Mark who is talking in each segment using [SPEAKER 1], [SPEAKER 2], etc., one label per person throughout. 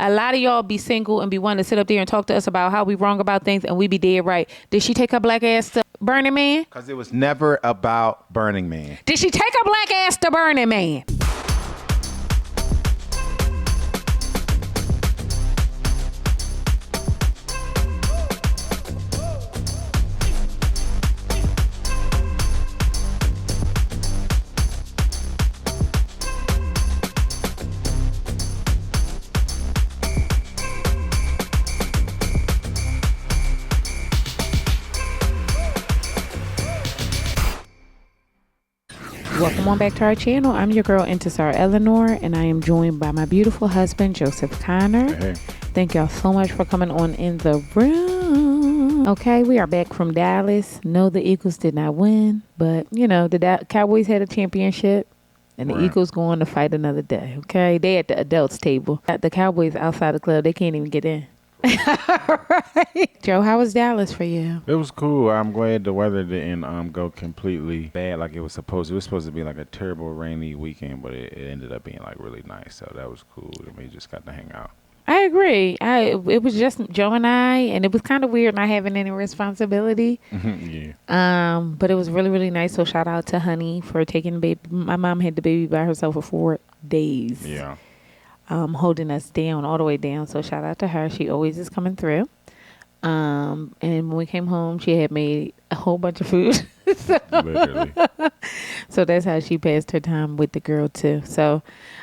[SPEAKER 1] A lot of y'all be single and be wanting to sit up there and talk to us about how we wrong about things and we be dead right. Did she take her black ass to Burning Man?
[SPEAKER 2] Because it was never about Burning Man.
[SPEAKER 1] Did she take her black ass to Burning Man? Welcome on back to our channel. I'm your girl, Intisar Eleanor, and I am joined by my beautiful husband, Joseph Conner.
[SPEAKER 2] Hey.
[SPEAKER 1] Thank y'all so much for coming on in the room. Okay, we are back from Dallas. No, the Eagles did not win, but, you know, the Cowboys had a championship, and the Eagles go on to fight another day, okay? They at the adults table. At the Cowboys outside the club, they can't even get in. Right. Joe, how was Dallas for you?
[SPEAKER 3] It was cool. I'm glad the weather didn't go completely bad like it was supposed to. It was supposed to be like a terrible rainy weekend, but it ended up being like really nice. So that was cool. And we just got to hang out.
[SPEAKER 1] I agree. It was just Joe and I, and it was kind of weird not having any responsibility.
[SPEAKER 3] Yeah.
[SPEAKER 1] But it was really, really nice. So shout out to Honey for taking the baby. My mom had the baby by herself for 4 days.
[SPEAKER 3] Yeah.
[SPEAKER 1] Holding us down, all the way down. So shout out to her. She always is coming through. And when we came home, she had made a whole bunch of food.
[SPEAKER 3] Literally.
[SPEAKER 1] So that's how she passed her time with the girl too. So,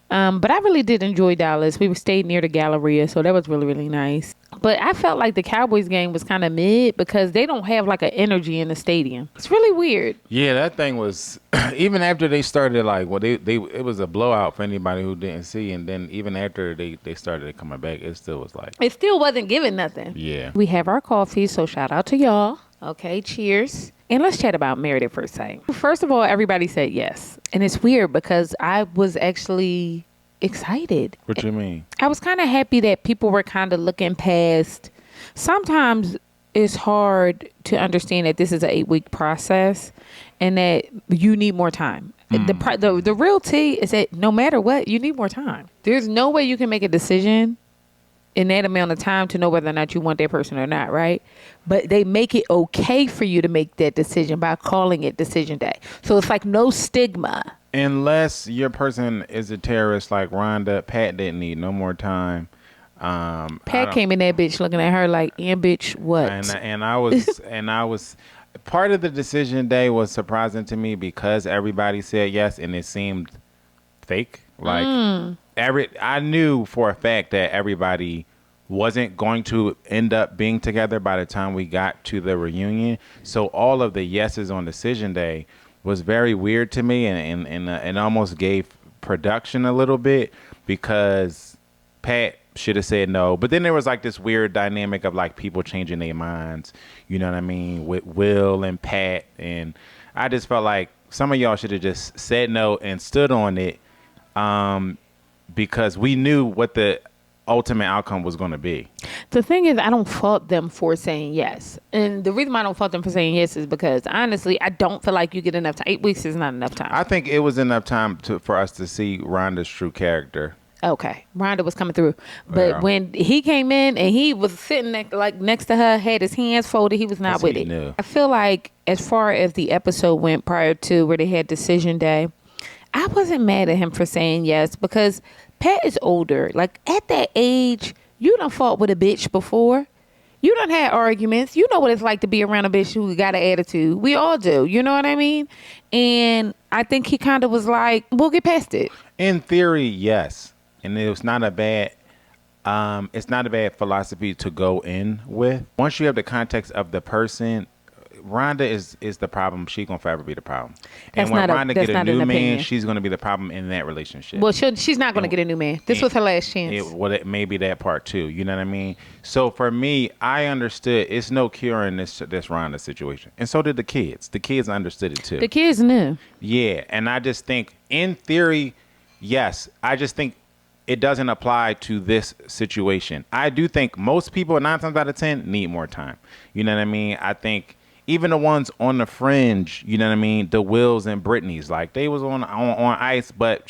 [SPEAKER 1] but I really did enjoy Dallas. We stayed near the Galleria, so that was really, really nice. But I felt like the Cowboys game was kind of mid because they don't have like an energy in the stadium. It's really weird.
[SPEAKER 3] Yeah, that thing was even after they started it was a blowout for anybody who didn't see, and then even after they started coming back, it still was like
[SPEAKER 1] It still wasn't giving nothing.
[SPEAKER 3] Yeah.
[SPEAKER 1] We have our coffee, so shout out to y'all. Okay, cheers. And let's chat about Married at First Sight. First of all, everybody said yes. And it's weird because I was actually excited.
[SPEAKER 3] What you mean?
[SPEAKER 1] I was kind of happy that people were kind of looking past. Sometimes it's hard to understand that this is an 8-week process and that you need more time. The real tea is that no matter what, you need more time. There's no way you can make a decision in that amount of time to know whether or not you want that person or not, right? But they make it okay for you to make that decision by calling it decision day. So it's like no stigma.
[SPEAKER 3] Unless your person is a terrorist like Rhonda, Pat didn't need no more time.
[SPEAKER 1] Pat came in that bitch looking at her like, "Yeah, bitch, what?"
[SPEAKER 3] And I was part of the decision day was surprising to me because everybody said yes and it seemed fake. Like I knew for a fact that everybody wasn't going to end up being together by the time we got to the reunion. So all of the yeses on decision day was very weird to me and almost gave production a little bit because Pat should have said no. But then there was like this weird dynamic of like people changing their minds, you know what I mean, with Will and Pat. And I just felt like some of y'all should have just said no and stood on it because we knew what the ultimate outcome was going to be.
[SPEAKER 1] The thing is, I don't fault them for saying yes. And the reason why I don't fault them for saying yes is because, honestly, I don't feel like you get enough time. 8 weeks is not enough time.
[SPEAKER 3] I think it was enough time for us to see Rhonda's true character.
[SPEAKER 1] Okay. Rhonda was coming through. But when he came in and he was sitting next to her, had his hands folded, he was not with it.
[SPEAKER 3] Knew.
[SPEAKER 1] I feel like as far as the episode went prior to where they had decision day, I wasn't mad at him for saying yes because Pat is older. Like, at that age, you done fought with a bitch before. You done had arguments. You know what it's like to be around a bitch who got an attitude. We all do. You know what I mean? And I think he kind of was like, we'll get past it.
[SPEAKER 3] In theory, yes. And it's not a bad philosophy to go in with. Once you have the context of the person, Rhonda is the problem. She's gonna forever be the problem. And when Rhonda get a new man, she's gonna be the problem in that relationship.
[SPEAKER 1] Well, she's not gonna get a new man. This was her last chance.
[SPEAKER 3] It may be that part too. You know what I mean? So for me, I understood it's no curing this Rhonda situation, and so did the kids. The kids understood it too.
[SPEAKER 1] The kids knew.
[SPEAKER 3] Yeah, and I just think, in theory, yes. I just think it doesn't apply to this situation. I do think most people, 9 times out of 10, need more time. You know what I mean? I think even the ones on the fringe, you know what I mean, the Wills and Britneys, like they was on ice, but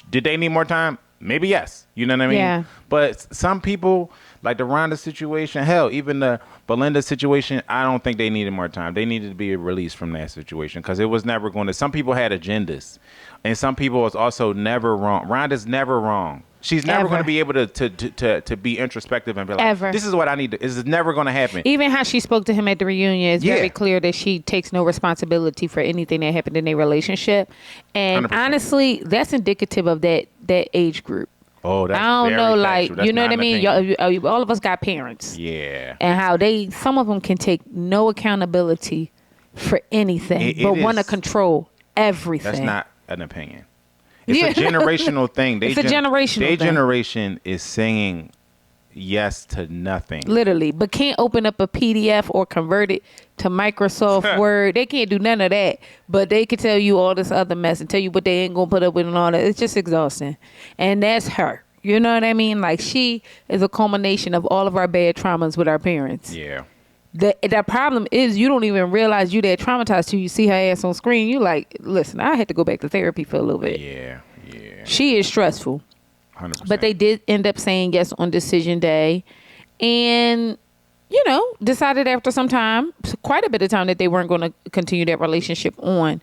[SPEAKER 3] did they need more time? maybe yes. You know what I mean?
[SPEAKER 1] Yeah.
[SPEAKER 3] But some people, like the Rhonda situation, hell, even the Belinda situation, I don't think they needed more time. They needed to be released from that situation because it was never going to. Some people had agendas, and some people was also never wrong. Rhonda's never wrong. She's never going to be able to be introspective and be like, this is what I need to. This is never going to happen.
[SPEAKER 1] Even how she spoke to him at the reunion is very clear that she takes no responsibility for anything that happened in their relationship. And
[SPEAKER 3] 100%.
[SPEAKER 1] honestly, that's indicative of that age group.
[SPEAKER 3] Oh, that's
[SPEAKER 1] I don't
[SPEAKER 3] very
[SPEAKER 1] know,
[SPEAKER 3] factual.
[SPEAKER 1] like, you know what I mean?
[SPEAKER 3] Opinion.
[SPEAKER 1] All of us got parents.
[SPEAKER 3] Yeah.
[SPEAKER 1] And how some of them can take no accountability for anything, but want to control everything.
[SPEAKER 3] That's not an opinion. It's a generational thing.
[SPEAKER 1] It's a generational
[SPEAKER 3] Their
[SPEAKER 1] thing.
[SPEAKER 3] generation is saying yes to nothing.
[SPEAKER 1] Literally, but can't open up a PDF or convert it to Microsoft Word. They can't do none of that, but they can tell you all this other mess and tell you what they ain't gonna put up with and all that. It's just exhausting, and that's her. You know what I mean? Like, she is a culmination of all of our bad traumas with our parents.
[SPEAKER 3] Yeah.
[SPEAKER 1] The problem is you don't even realize you that traumatized till you see her ass on screen. You like, listen, I had to go back to therapy for a little bit.
[SPEAKER 3] Yeah.
[SPEAKER 1] She is stressful.
[SPEAKER 3] 100%.
[SPEAKER 1] But they did end up saying yes on decision day. And, decided after some time, quite a bit of time, that they weren't going to continue that relationship on.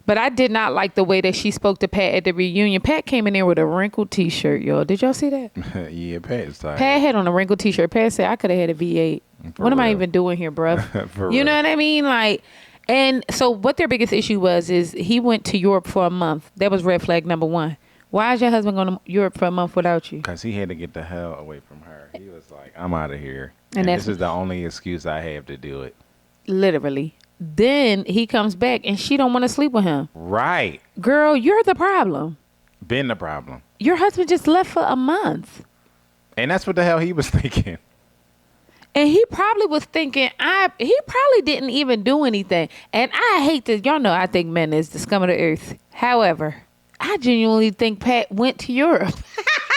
[SPEAKER 1] But I did not like the way that she spoke to Pat at the reunion. Pat came in there with a wrinkled T-shirt, y'all. Did y'all see that?
[SPEAKER 3] Yeah, Pat's tired.
[SPEAKER 1] Pat had on a wrinkled T-shirt. Pat said, I could have had a V8. What am I even doing here, bruh? You know what I mean? Like, and so what their biggest issue is he went to Europe for a month. That was red flag number one. Why is your husband going to Europe for a month without you?
[SPEAKER 3] Because he had to get the hell away from her. He was like, I'm out of here. And this is the only excuse I have to do it.
[SPEAKER 1] Literally. Then he comes back and she don't want to sleep with him.
[SPEAKER 3] Right.
[SPEAKER 1] Girl, you're the problem.
[SPEAKER 3] Been the problem.
[SPEAKER 1] Your husband just left for a month.
[SPEAKER 3] And that's what the hell he was thinking.
[SPEAKER 1] And he probably was thinking, he probably didn't even do anything. And I hate to, y'all know I think men is the scum of the earth. However, I genuinely think Pat went to Europe.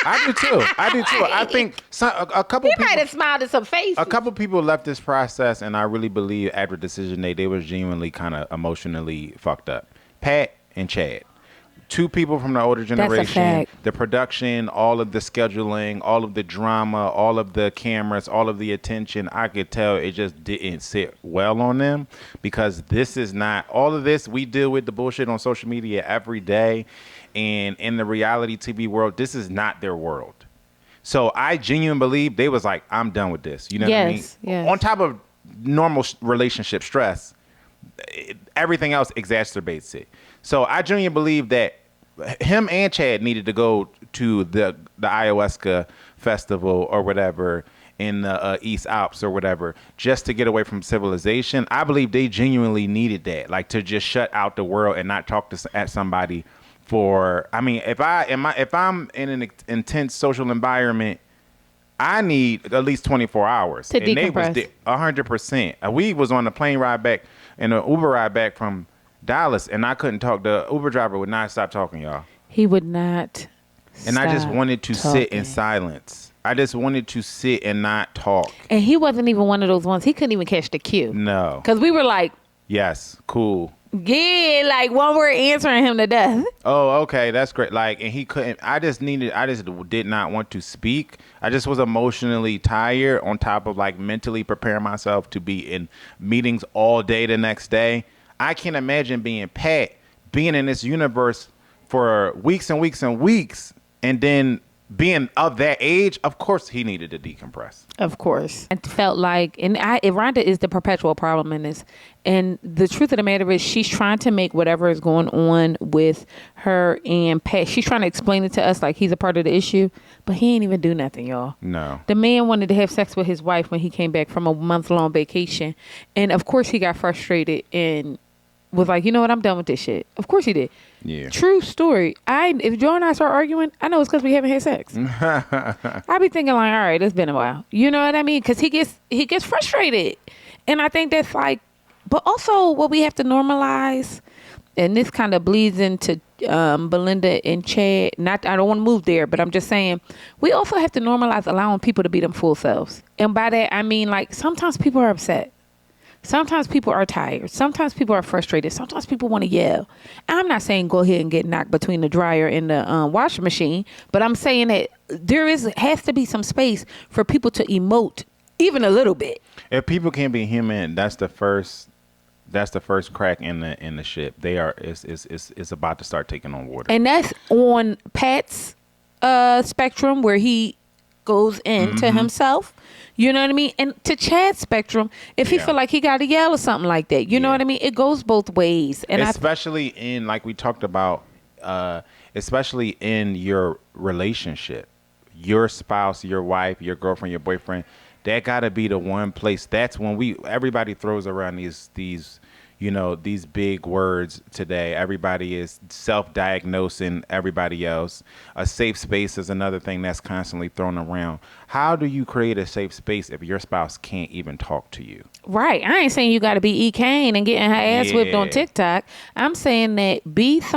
[SPEAKER 3] I do too. I think a couple people
[SPEAKER 1] might have smiled at some faces.
[SPEAKER 3] A couple people left this process, and I really believe after decision day, they were genuinely kind of emotionally fucked up. Pat and Chad. Two people from the older generation.
[SPEAKER 1] That's a fact.
[SPEAKER 3] The production, all of the scheduling, all of the drama, all of the cameras, all of the attention, I could tell it just didn't sit well on them, because this is not, all of this, we deal with the bullshit on social media every day. And in the reality TV world, this is not their world. So I genuinely believe they was like, I'm done with this. You know what I mean?
[SPEAKER 1] Yes.
[SPEAKER 3] On top of normal relationship stress, everything else exacerbates it. So I genuinely believe that him and Chad needed to go to the ayahuasca festival or whatever in the East Alps or whatever, just to get away from civilization. I believe they genuinely needed that, like to just shut out the world and not talk at somebody for. I mean, if I'm in an intense social environment, I need at least 24 hours.
[SPEAKER 1] To decompress.
[SPEAKER 3] They was 100%. We was on a plane ride back and an Uber ride back from Dallas, and I couldn't talk. The Uber driver would not stop talking, y'all.
[SPEAKER 1] He would not.
[SPEAKER 3] And I just wanted to sit in silence. I just wanted to sit and not talk.
[SPEAKER 1] And he wasn't even one of those ones. He couldn't even catch the cue.
[SPEAKER 3] No.
[SPEAKER 1] Because we were like,
[SPEAKER 3] yes, cool.
[SPEAKER 1] Yeah, like one word answering him to death.
[SPEAKER 3] Oh, okay, that's great. Like, and he couldn't. I just did not want to speak. I just was emotionally tired, on top of like mentally preparing myself to be in meetings all day the next day. I can't imagine being Pat, being in this universe for weeks and weeks and weeks, and then being of that age. Of course he needed to decompress.
[SPEAKER 1] Of course. It felt like, and Rhonda is the perpetual problem in this. And the truth of the matter is, she's trying to make whatever is going on with her and Pat, she's trying to explain it to us like he's a part of the issue, but he ain't even do nothing, y'all.
[SPEAKER 3] No.
[SPEAKER 1] The man wanted to have sex with his wife when he came back from a month-long vacation. And of course he got frustrated and was like, you know what, I'm done with this shit. Of course he did.
[SPEAKER 3] Yeah.
[SPEAKER 1] True story. If Joe and I start arguing, I know it's because we haven't had sex. I be thinking like, all right, it's been a while. You know what I mean? Because he gets frustrated. And I think that's like, but also what we have to normalize, and this kind of bleeds into Belinda and Chad. I don't want to move there, but I'm just saying, we also have to normalize allowing people to be them full selves. And by that, I mean, like, sometimes people are upset. Sometimes people are tired. Sometimes people are frustrated. Sometimes people want to yell. I'm not saying go ahead and get knocked between the dryer and the washing machine, but I'm saying that has to be some space for people to emote even a little bit.
[SPEAKER 3] If people can be human, that's the first crack in the ship. It's about to start taking on water.
[SPEAKER 1] And that's on Pat's spectrum where he goes into himself. You know what I mean? And to Chad's spectrum, if he feel like he got to yell or something like that, you know what I mean? It goes both ways. And
[SPEAKER 3] especially in, like we talked about, especially in your relationship, your spouse, your wife, your girlfriend, your boyfriend, that got to be the one place. That's when everybody throws around these these big words today. Everybody is self-diagnosing everybody else. A safe space is another thing that's constantly thrown around. How do you create a safe space if your spouse can't even talk to you?
[SPEAKER 1] Right. I ain't saying you got to be E. Kane and getting her ass whipped on TikTok. I'm saying that be with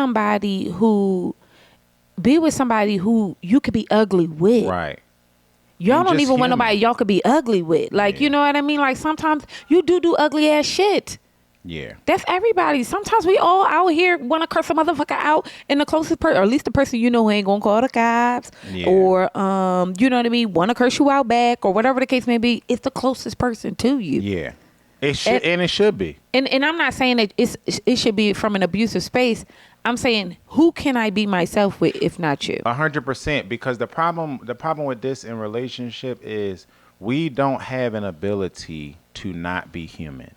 [SPEAKER 1] somebody who you could be ugly with.
[SPEAKER 3] Right.
[SPEAKER 1] Y'all don't even want nobody y'all could be ugly with. Like, you know what I mean? Like, sometimes you do ugly ass shit.
[SPEAKER 3] Yeah.
[SPEAKER 1] That's everybody. Sometimes we all out here want to curse a motherfucker out, and the closest person, or at least the person you know who ain't going to call the cops, or, you know what I mean, want to curse you out back, or whatever the case may be. It's the closest person to you.
[SPEAKER 3] Yeah. It should be.
[SPEAKER 1] And I'm not saying that it should be from an abusive space. I'm saying, who can I be myself with if not you?
[SPEAKER 3] 100%. Because the problem with this in relationship is we don't have an ability to not be human.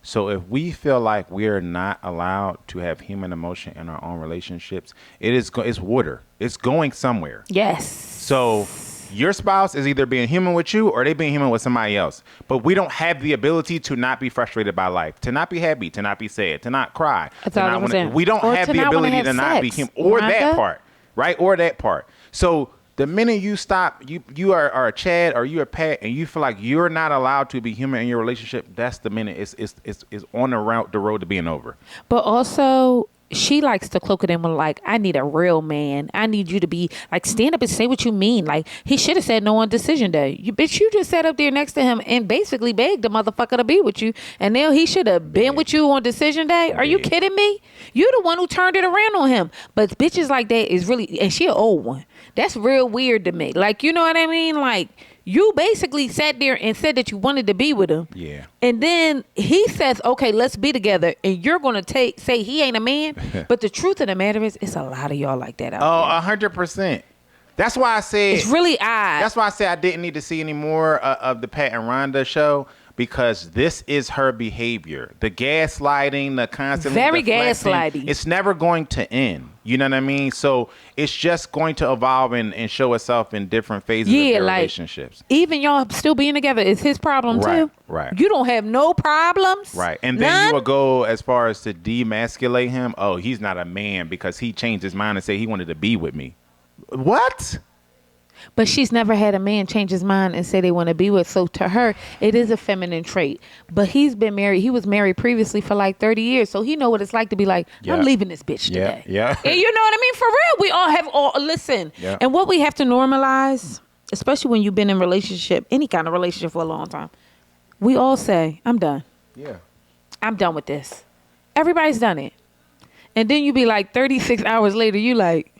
[SPEAKER 3] So if we feel like we're not allowed to have human emotion in our own relationships, it's water. It's going somewhere.
[SPEAKER 1] Yes.
[SPEAKER 3] So your spouse is either being human with you or they being human with somebody else. But we don't have the ability to not be frustrated by life, to not be happy, to not be sad, to not cry. We don't have the ability to not be human. Or that part, right? Or that part. So the minute you stop, you are a Chad or you are Pat, and you feel like you're not allowed to be human in your relationship, that's the minute it's on the road to being over.
[SPEAKER 1] But also, she likes to cloak it in with like, I need a real man. I need you to be like, stand up and say what you mean. Like, he should have said no on decision day. You just sat up there next to him and basically begged the motherfucker to be with you. And now he should have been with you on decision day. Are you kidding me? You're the one who turned it around on him. But bitches like that is really, and she an old one. That's real weird to me. Like, you know what I mean? Like, you basically sat there and said that you wanted to be with him.
[SPEAKER 3] Yeah.
[SPEAKER 1] And then he says, okay, let's be together. And you're going to say he ain't a man. But the truth of the matter is, it's a lot of y'all like that out there.
[SPEAKER 3] 100%. That's why I said.
[SPEAKER 1] It's really odd.
[SPEAKER 3] That's why I said I didn't need to see any more of the Pat and Rhonda show. Because this is her behavior. The gaslighting, the constantly
[SPEAKER 1] very
[SPEAKER 3] deflecting,
[SPEAKER 1] gaslighting.
[SPEAKER 3] It's never going to end. You know what I mean? So it's just going to evolve and show itself in different phases of their relationships.
[SPEAKER 1] Even y'all still being together is his problem too.
[SPEAKER 3] Right.
[SPEAKER 1] You don't have no problems.
[SPEAKER 3] Right. And then you will go as far as to demasculate him. Oh, he's not a man because he changed his mind and said he wanted to be with me. What?
[SPEAKER 1] But she's never had a man change his mind and say they want to be with. So to her, it is a feminine trait. But he's been married. He was married previously for like 30 years. So he know what it's like to be like, I'm leaving this bitch today.
[SPEAKER 3] Yeah.
[SPEAKER 1] And you know what I mean? For real. We all have listen.
[SPEAKER 3] Yeah.
[SPEAKER 1] And what we have to normalize, especially when you've been in relationship, any kind of relationship for a long time, we all say, I'm done.
[SPEAKER 3] Yeah. I'm
[SPEAKER 1] done with this. Everybody's done it. And then you be like 36 hours later, you like,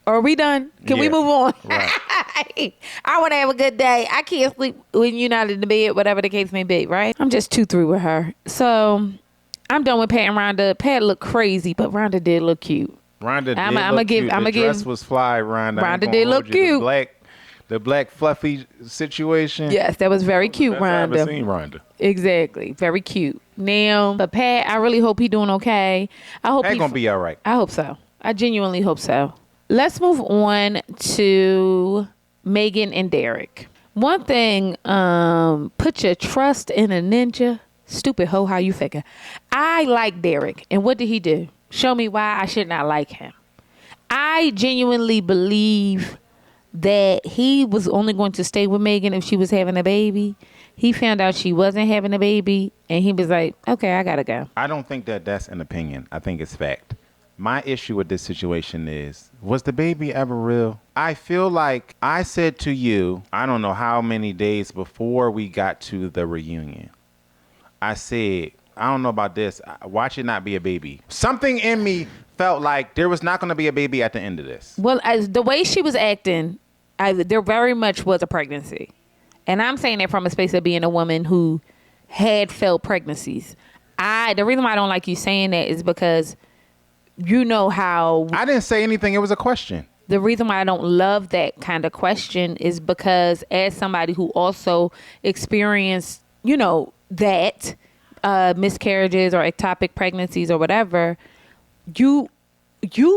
[SPEAKER 1] are we done? Can we move on?
[SPEAKER 3] Right.
[SPEAKER 1] I want to have a good day. I can't sleep when you're not in the bed, whatever the case may be, right? I'm just too through with her. So I'm done with Pat and Rhonda. Pat looked crazy, but Rhonda did look cute.
[SPEAKER 3] Rhonda did look cute. The dress was fly, Rhonda.
[SPEAKER 1] Rhonda did look cute.
[SPEAKER 3] The black fluffy situation.
[SPEAKER 1] Yes, that was very cute, Rhonda.
[SPEAKER 3] I've ever seen Rhonda.
[SPEAKER 1] Exactly. Very cute. Now, but Pat, I really hope he doing okay. I hope
[SPEAKER 3] Pat gonna be all right.
[SPEAKER 1] I hope so. I genuinely hope so. Let's move on to Megan and Derek. One thing, put your trust in a ninja. Stupid hoe, how you figure? I like Derek. And what did he do? Show me why I should not like him. I genuinely believe that he was only going to stay with Megan if she was having a baby. He found out she wasn't having a baby, and he was like, okay, I gotta go.
[SPEAKER 3] I don't think that's an opinion. I think it's fact. My issue with this situation is, was the baby ever real? I feel like I said to you, I don't know how many days before we got to the reunion, I said, I don't know about this. Watch it not be a baby. Something in me felt like there was not going to be a baby at the end of this.
[SPEAKER 1] Well, the way she was acting, there very much was a pregnancy. And I'm saying that from a space of being a woman who had failed pregnancies. The reason why I don't like you saying that is because you know how...
[SPEAKER 3] I didn't say anything. It was a question.
[SPEAKER 1] The reason why I don't love that kind of question is because as somebody who also experienced, that miscarriages or ectopic pregnancies or whatever, you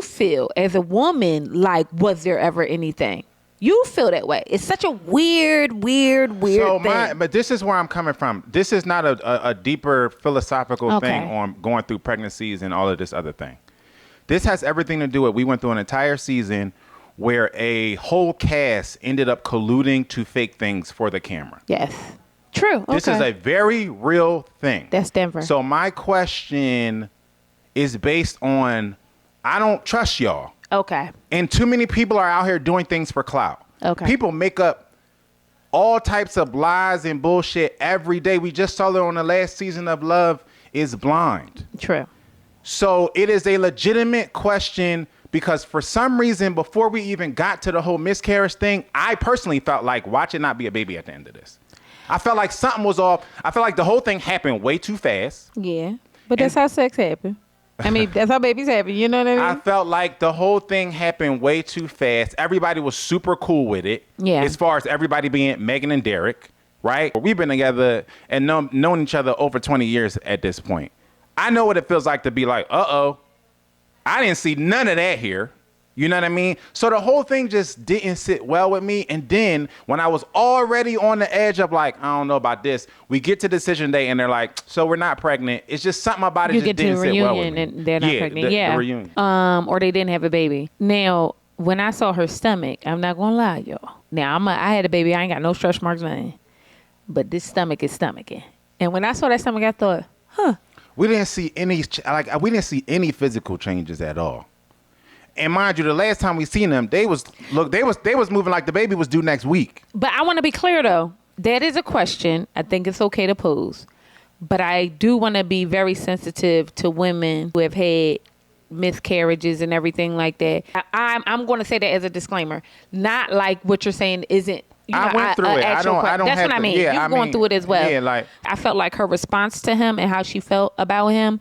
[SPEAKER 1] feel as a woman like, was there ever anything? You feel that way. It's such a weird thing.
[SPEAKER 3] But this is where I'm coming from. This is not a deeper philosophical thing on going through pregnancies and all of this other thing. This has everything to do with, we went through an entire season where a whole cast ended up colluding to fake things for the camera.
[SPEAKER 1] Yes. True.
[SPEAKER 3] This is a very real thing.
[SPEAKER 1] That's Denver.
[SPEAKER 3] So my question is based on, I don't trust y'all.
[SPEAKER 1] Okay.
[SPEAKER 3] And too many people are out here doing things for clout.
[SPEAKER 1] Okay.
[SPEAKER 3] People make up all types of lies and bullshit every day. We just saw it on the last season of Love is Blind.
[SPEAKER 1] True.
[SPEAKER 3] So it is a legitimate question because for some reason, before we even got to the whole miscarriage thing, I personally felt like, watch it not be a baby at the end of this. I felt like something was off. I felt like the whole thing happened way too fast.
[SPEAKER 1] Yeah. But that's how sex happens. I mean, that's how babies happen. You know what I mean?
[SPEAKER 3] I felt like the whole thing happened way too fast. Everybody was super cool with it.
[SPEAKER 1] Yeah.
[SPEAKER 3] As far as everybody being Megan and Derek, right? We've been together and known each other over 20 years at this point. I know what it feels like to be like, uh-oh, I didn't see none of that here. You know what I mean? So the whole thing just didn't sit well with me. And then when I was already on the edge of like, I don't know about this, we get to decision day and they're like, so we're not pregnant. It's just something about it
[SPEAKER 1] you
[SPEAKER 3] just
[SPEAKER 1] get to
[SPEAKER 3] didn't
[SPEAKER 1] the
[SPEAKER 3] sit
[SPEAKER 1] reunion
[SPEAKER 3] well with me.
[SPEAKER 1] and they're not pregnant.
[SPEAKER 3] The reunion.
[SPEAKER 1] Or they didn't have a baby. Now, when I saw her stomach, I'm not gonna lie, y'all. Now I had a baby. I ain't got no stretch marks, nothing. But this stomach is stomaching. And when I saw that stomach, I thought,
[SPEAKER 3] We didn't see any physical changes at all. And mind you, the last time we seen them, they was moving like the baby was due next week.
[SPEAKER 1] But I want to be clear though. That is a question I think it's okay to pose. But I do want to be very sensitive to women who have had miscarriages and everything like that. I'm going to say that as a disclaimer. Not like what you're saying isn't.
[SPEAKER 3] I went through it. I don't
[SPEAKER 1] That's
[SPEAKER 3] have
[SPEAKER 1] what I
[SPEAKER 3] to-
[SPEAKER 1] mean.
[SPEAKER 3] yeah,
[SPEAKER 1] You've gone through it as well.
[SPEAKER 3] Yeah, like
[SPEAKER 1] I felt like her response to him and how she felt about him.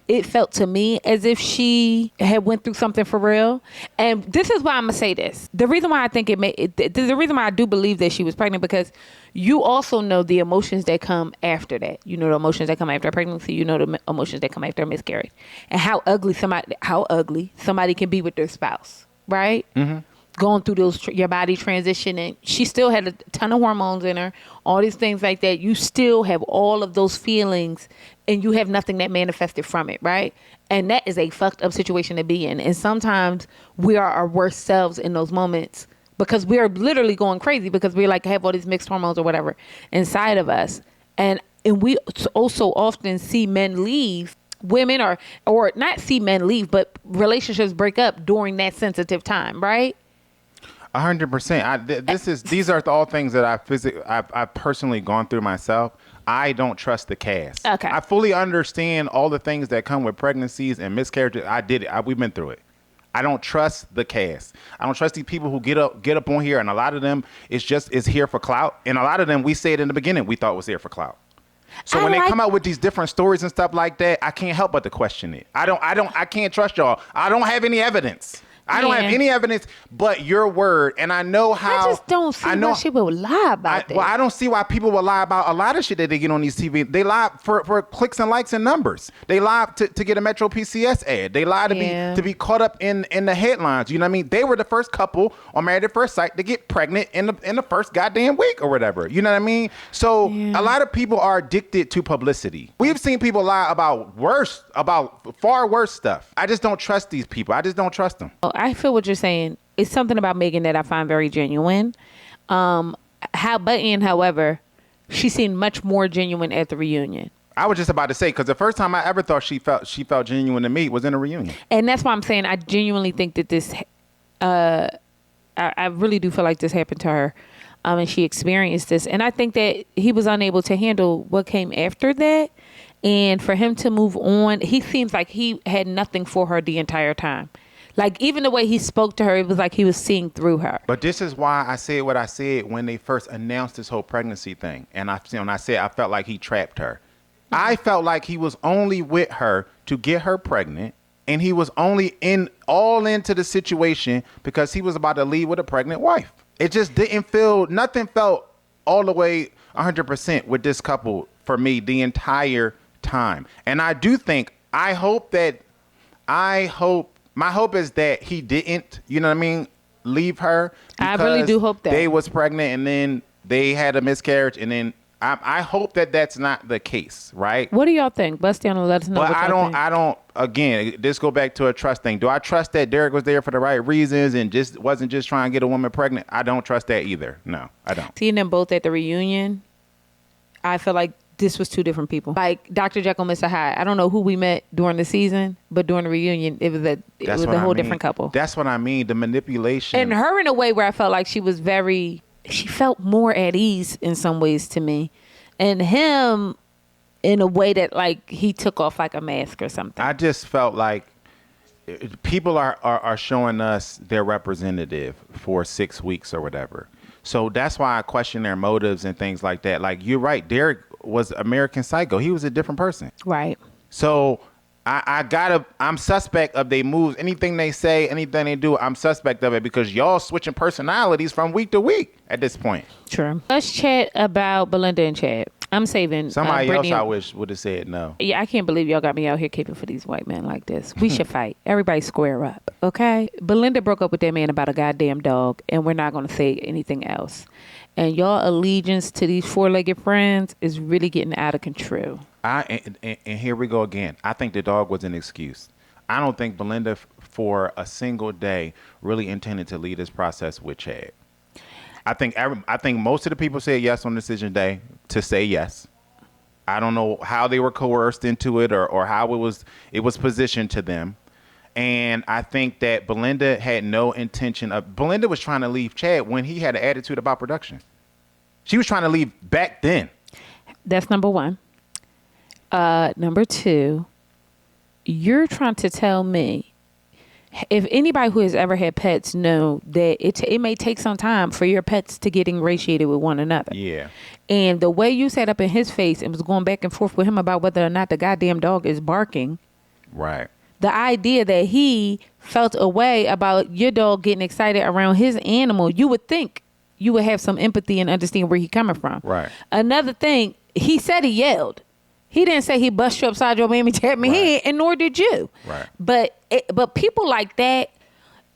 [SPEAKER 1] It felt to me as if she had went through something for real. And this is why I'm gonna say this. The reason why I think the reason why I do believe that she was pregnant, because you also know the emotions that come after that. You know the emotions that come after a pregnancy. You know the emotions that come after a miscarriage, and how ugly somebody can be with their spouse, right? Mm-hmm. Going through those your body transitioning. She still had a ton of hormones in her, all these things like that. You still have all of those feelings and you have nothing that manifested from it, right? And that is a fucked up situation to be in. And sometimes we are our worst selves in those moments because we are literally going crazy because we like have all these mixed hormones or whatever inside of us. And we also often see men leave, women or not see men leave, but relationships break up during that sensitive time, right?
[SPEAKER 3] 100%. These are all things that I've personally gone through myself. I don't trust the cast.
[SPEAKER 1] Okay.
[SPEAKER 3] I fully understand all the things that come with pregnancies and miscarriages. I did it. We've been through it. I don't trust the cast. I don't trust these people who get up on here, and a lot of them is here for clout. And a lot of them, we said in the beginning, we thought was here for clout. So when they come out with these different stories and stuff like that, I can't help but to question it. I can't trust y'all. I don't have any evidence. I don't have any evidence but your word, and I know how.
[SPEAKER 1] I just don't see why she would lie about that.
[SPEAKER 3] Well, I don't see why people would lie about a lot of shit that they get on these TV. They lie for clicks and likes and numbers. They lie to get a Metro PCS ad. They lie to be caught up in the headlines. You know what I mean? They were the first couple on Married at First Sight to get pregnant in the first goddamn week or whatever. You know what I mean? So a lot of people are addicted to publicity. We've seen people lie about far worse stuff. I just don't trust these people. I just don't trust them.
[SPEAKER 1] I feel what you're saying. It's something about Megan that I find very genuine. However, she seemed much more genuine at the reunion.
[SPEAKER 3] I was just about to say, because the first time I ever thought she felt genuine to me was in a reunion.
[SPEAKER 1] And that's why I'm saying I genuinely think that this, I really do feel like this happened to her. And she experienced this. And I think that he was unable to handle what came after that. And for him to move on, he seems like he had nothing for her the entire time. Like, even the way he spoke to her, it was like he was seeing through her.
[SPEAKER 3] But this is why I said what I said when they first announced this whole pregnancy thing. And I said I felt like he trapped her. I felt like he was only with her to get her pregnant. And he was only all into the situation because he was about to leave with a pregnant wife. It just nothing felt all the way 100% with this couple for me the entire time. And I do think, my hope is that he didn't, you know what I mean, leave her.
[SPEAKER 1] I really do hope that.
[SPEAKER 3] They was pregnant and then they had a miscarriage, and then I hope that that's not the case, right?
[SPEAKER 1] What do y'all think? Bust down and let us know.
[SPEAKER 3] But
[SPEAKER 1] what
[SPEAKER 3] I don't, again, this go back to a trust thing. Do I trust that Derek was there for the right reasons and just wasn't just trying to get a woman pregnant? I don't trust that either. No, I don't.
[SPEAKER 1] Seeing them both at the reunion, I feel like this was two different people. Like Dr. Jekyll, Mr. Hyde. I don't know who we met during the season, but during the reunion, it was a whole different couple.
[SPEAKER 3] That's what I mean. The manipulation.
[SPEAKER 1] And her in a way where I felt like she felt more at ease in some ways to me. And him in a way that like he took off like a mask or something.
[SPEAKER 3] I just felt like people are showing us their representative for 6 weeks or whatever. So that's why I question their motives and things like that. Like, you're right. Derek was American Psycho. He was a different person.
[SPEAKER 1] Right.
[SPEAKER 3] So I'm suspect of their moves. Anything they say, anything they do, I'm suspect of it because y'all switching personalities from week to week at this point.
[SPEAKER 1] True. Let's chat about Belinda and Chad. I'm saving
[SPEAKER 3] somebody
[SPEAKER 1] Brittany.
[SPEAKER 3] else I wish would have said no.
[SPEAKER 1] Yeah, I can't believe y'all got me out here caping for these white men like this. We should fight. Everybody square up, okay? Belinda broke up with that man about a goddamn dog, and we're not going to say anything else. And y'all allegiance to these four-legged friends is really getting out of control.
[SPEAKER 3] And here we go again. I think the dog was an excuse. I don't think Belinda for a single day really intended to lead this process with Chad. I think most of the people said yes on decision day to say yes. I don't know how they were coerced into it or how it was positioned to them. And I think that Belinda had no intention of. Belinda was trying to leave Chad when he had an attitude about production. She was trying to leave back then.
[SPEAKER 1] That's number one. Number two, you're trying to tell me, if anybody who has ever had pets know that it may take some time for your pets to get ingratiated with one another.
[SPEAKER 3] Yeah.
[SPEAKER 1] And the way you sat up in his face and was going back and forth with him about whether or not the goddamn dog is barking.
[SPEAKER 3] Right.
[SPEAKER 1] The idea that he felt a way about your dog getting excited around his animal, you would think you would have some empathy and understand where he's coming from.
[SPEAKER 3] Right.
[SPEAKER 1] Another thing, he said he yelled. He didn't say he bust you upside your mammy tap me head, and nor did you.
[SPEAKER 3] Right.
[SPEAKER 1] But people like that,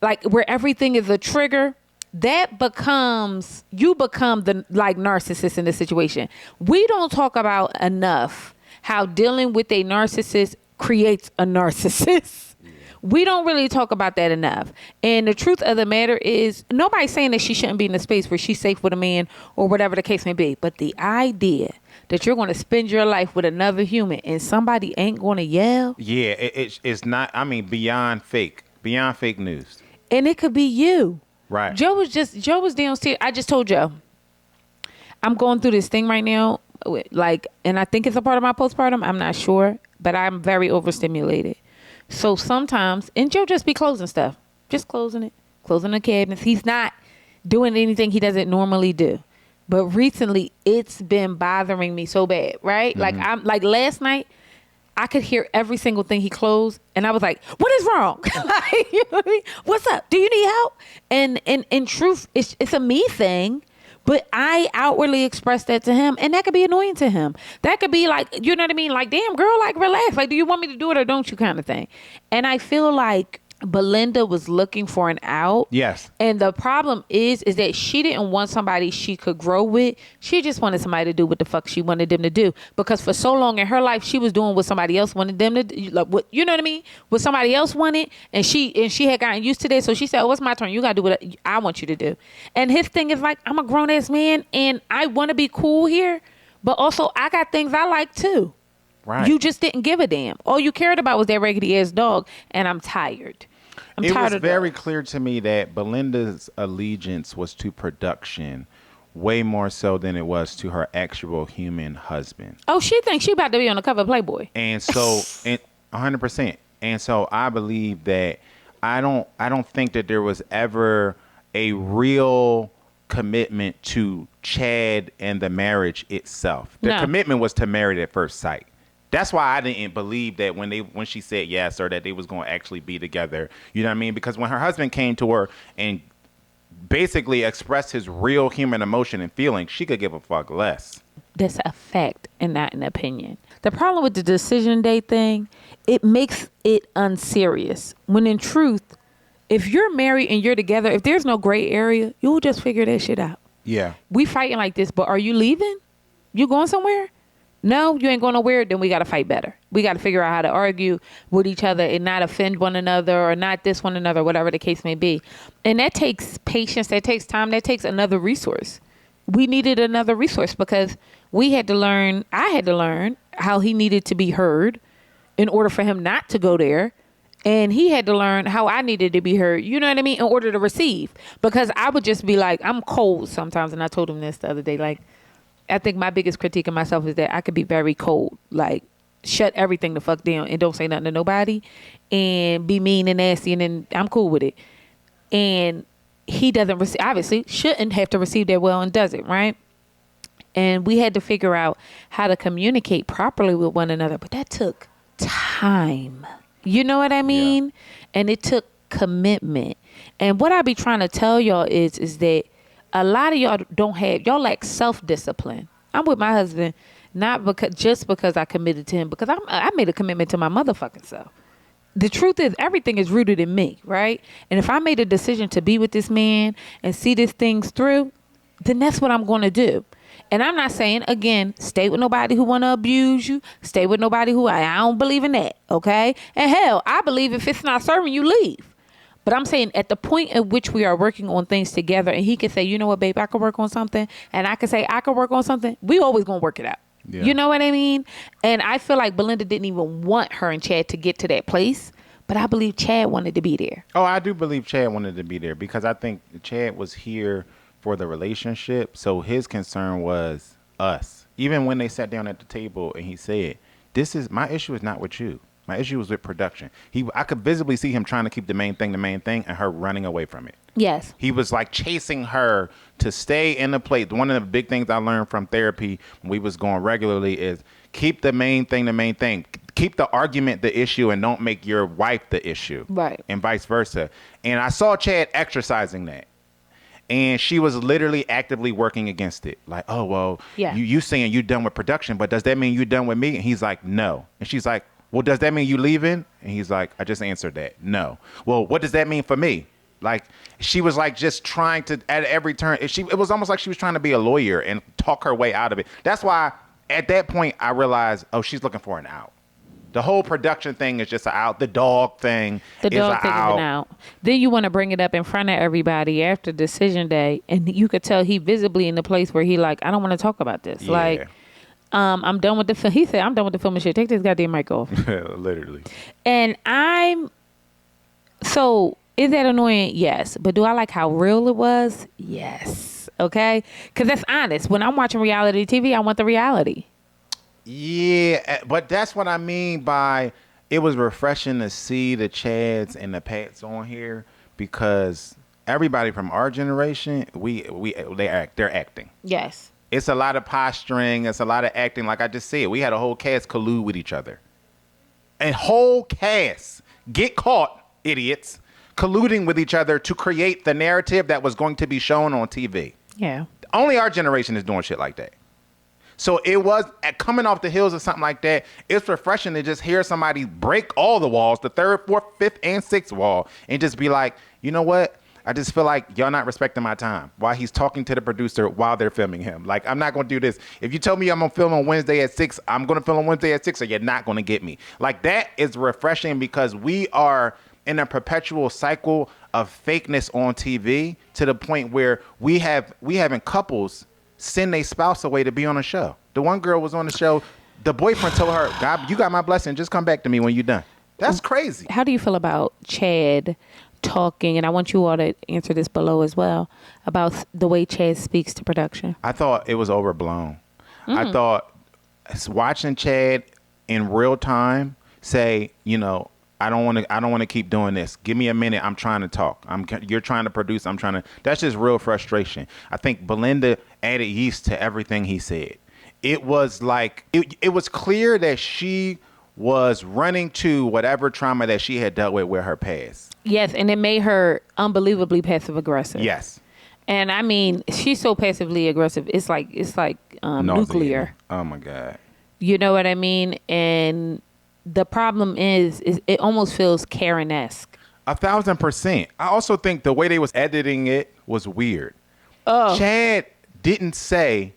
[SPEAKER 1] like where everything is a trigger, you become the like narcissist in this situation. We don't talk about enough how dealing with a narcissist creates a narcissist. Yeah. We don't really talk about that enough. And the truth of the matter is, nobody's saying that she shouldn't be in a space where she's safe with a man or whatever the case may be. But the idea that you're going to spend your life with another human and somebody ain't going to yell.
[SPEAKER 3] Yeah, it's not, beyond fake news.
[SPEAKER 1] And it could be you.
[SPEAKER 3] Right.
[SPEAKER 1] Joe was downstairs. I just told Joe, I'm going through this thing right now. And I think it's a part of my postpartum. I'm not sure, but I'm very overstimulated. So sometimes, and Joe just be closing stuff, just closing the cabinets. He's not doing anything he doesn't normally do. But recently, it's been bothering me so bad, right? Mm-hmm. Like last night, I could hear every single thing he closed, and I was like, "What is wrong? Like, you know what I mean? What's up? Do you need help?" And in truth, it's a me thing, but I outwardly express that to him, and that could be annoying to him. That could be like, you know what I mean? Like, damn, girl, like, relax. Like, do you want me to do it or don't you, kind of thing. And I feel like Belinda was looking for an out.
[SPEAKER 3] Yes.
[SPEAKER 1] And the problem is that she didn't want somebody she could grow with. She just wanted somebody to do what the fuck she wanted them to do. Because for so long in her life, she was doing what somebody else wanted them to do. Like, what, you know what I mean? What somebody else wanted. And she had gotten used to that. So she said, "Oh, it's my turn. You got to do what I want you to do." And his thing is like, I'm a grown ass man and I want to be cool here. But also I got things I like too. Right. You just didn't give a damn. All you cared about was that raggedy ass dog, and I'm tired. It was
[SPEAKER 3] very clear to me that Belinda's allegiance was to production way more so than it was to her actual human husband.
[SPEAKER 1] Oh, she thinks she about to be on the cover of Playboy.
[SPEAKER 3] And so, 100%. And so I believe that I don't think that there was ever a real commitment to Chad and the marriage itself. The commitment was to married at first sight. That's why I didn't believe that when she said yes, or that they was going to actually be together. You know what I mean? Because when her husband came to her and basically expressed his real human emotion and feeling, she could give a fuck less.
[SPEAKER 1] That's a fact and not an opinion. The problem with the decision day thing, it makes it unserious. When in truth, if you're married and you're together, if there's no gray area, you'll just figure that shit out.
[SPEAKER 3] Yeah.
[SPEAKER 1] We fighting like this, but are you leaving? You going somewhere? No, you ain't going nowhere. Then we got to fight better. We got to figure out how to argue with each other and not offend one another or not diss one another, whatever the case may be. And that takes patience. That takes time. That takes another resource. We needed another resource because I had to learn how he needed to be heard in order for him not to go there. And he had to learn how I needed to be heard, you know what I mean, in order to receive. Because I would just be like, I'm cold sometimes. And I told him this the other day. Like, I think my biggest critique of myself is that I could be very cold. Like, shut everything the fuck down and don't say nothing to nobody and be mean and nasty. And then I'm cool with it. And he doesn't obviously shouldn't have to receive that well and does it, right? And we had to figure out how to communicate properly with one another. But that took time. You know what I mean? Yeah. And it took commitment. And what I be trying to tell y'all is that a lot of y'all lack self-discipline. I'm with my husband, not because I committed to him, because I made a commitment to my motherfucking self. The truth is everything is rooted in me, right? And if I made a decision to be with this man and see these things through, then that's what I'm going to do. And I'm not saying, again, stay with nobody who want to abuse you. Stay with nobody who I don't believe in that, okay? And hell, I believe if it's not serving you, leave. But I'm saying at the point at which we are working on things together and he can say, you know what, babe, I can work on something. And I can say, I can work on something. We always going to work it out. Yeah. You know what I mean? And I feel like Belinda didn't even want her and Chad to get to that place. But I believe Chad wanted to be there.
[SPEAKER 3] Oh, I do believe Chad wanted to be there because I think Chad was here for the relationship. So his concern was us. Even when they sat down at the table and he said, my issue is not with you. My issue was with production. I could visibly see him trying to keep the main thing, and her running away from it.
[SPEAKER 1] Yes.
[SPEAKER 3] He was like chasing her to stay in the place. One of the big things I learned from therapy when we was going regularly is keep the main thing. Keep the argument the issue and don't make your wife the issue.
[SPEAKER 1] Right.
[SPEAKER 3] And vice versa. And I saw Chad exercising that. And she was literally actively working against it. Like, oh, well, yeah. you saying you done with production, but does that mean you done with me? And he's like, no. And she's like, well, does that mean you leaving? And he's like, I just answered that. No. Well, what does that mean for me? Like, she was like just trying to, at every turn, it was almost like she was trying to be a lawyer and talk her way out of it. That's why at that point I realized, oh, she's looking for an out. The whole production thing is just an out. The dog thing is an out.
[SPEAKER 1] Then you want to bring it up in front of everybody after decision day. And you could tell he visibly in the place where he like, I don't want to talk about this. Yeah. Like, I'm done with the film. He said, I'm done with the film and shit. Take this goddamn mic off.
[SPEAKER 3] Literally.
[SPEAKER 1] And so is that annoying? Yes. But do I like how real it was? Yes. Okay. Because that's honest. When I'm watching reality TV, I want the reality.
[SPEAKER 3] Yeah, but that's what I mean by it was refreshing to see the Chads and the Pats on here because everybody from our generation, they're acting.
[SPEAKER 1] Yes.
[SPEAKER 3] It's a lot of posturing. It's a lot of acting. Like I just said, we had a whole cast collude with each other. A whole cast get caught, idiots, colluding with each other to create the narrative that was going to be shown on TV.
[SPEAKER 1] Yeah.
[SPEAKER 3] Only our generation is doing shit like that. So it was coming off the heels of something like that. It's refreshing to just hear somebody break all the walls, the third, fourth, fifth, and sixth wall, and just be like, you know what? I just feel like y'all not respecting my time while he's talking to the producer while they're filming him. Like, I'm not going to do this. If you tell me I'm going to film on Wednesday at 6, I'm going to film on Wednesday at 6, or you're not going to get me. Like, that is refreshing because we are in a perpetual cycle of fakeness on TV to the point where we having couples send their spouse away to be on a show. The one girl was on the show. The boyfriend told her, God, you got my blessing. Just come back to me when you're done. That's crazy.
[SPEAKER 1] How do you feel about Chad talking, and I want you all to answer this below as well, about the way Chad speaks to production.
[SPEAKER 3] I thought it was overblown. I thought watching Chad in real time say, I don't want to keep doing this. Give me a minute. I'm trying to talk. You're trying to produce. That's just real frustration. I think Belinda added yeast to everything he said. It was like, it was clear that she was running to whatever trauma that she had dealt with her past.
[SPEAKER 1] Yes, and it made her unbelievably passive aggressive.
[SPEAKER 3] Yes.
[SPEAKER 1] And I mean, she's so passively aggressive. It's like nuclear.
[SPEAKER 3] Oh my God.
[SPEAKER 1] You know what I mean? And the problem is it almost feels Karen-esque.
[SPEAKER 3] 1,000%. I also think the way they was editing it was weird. Oh. Chad didn't say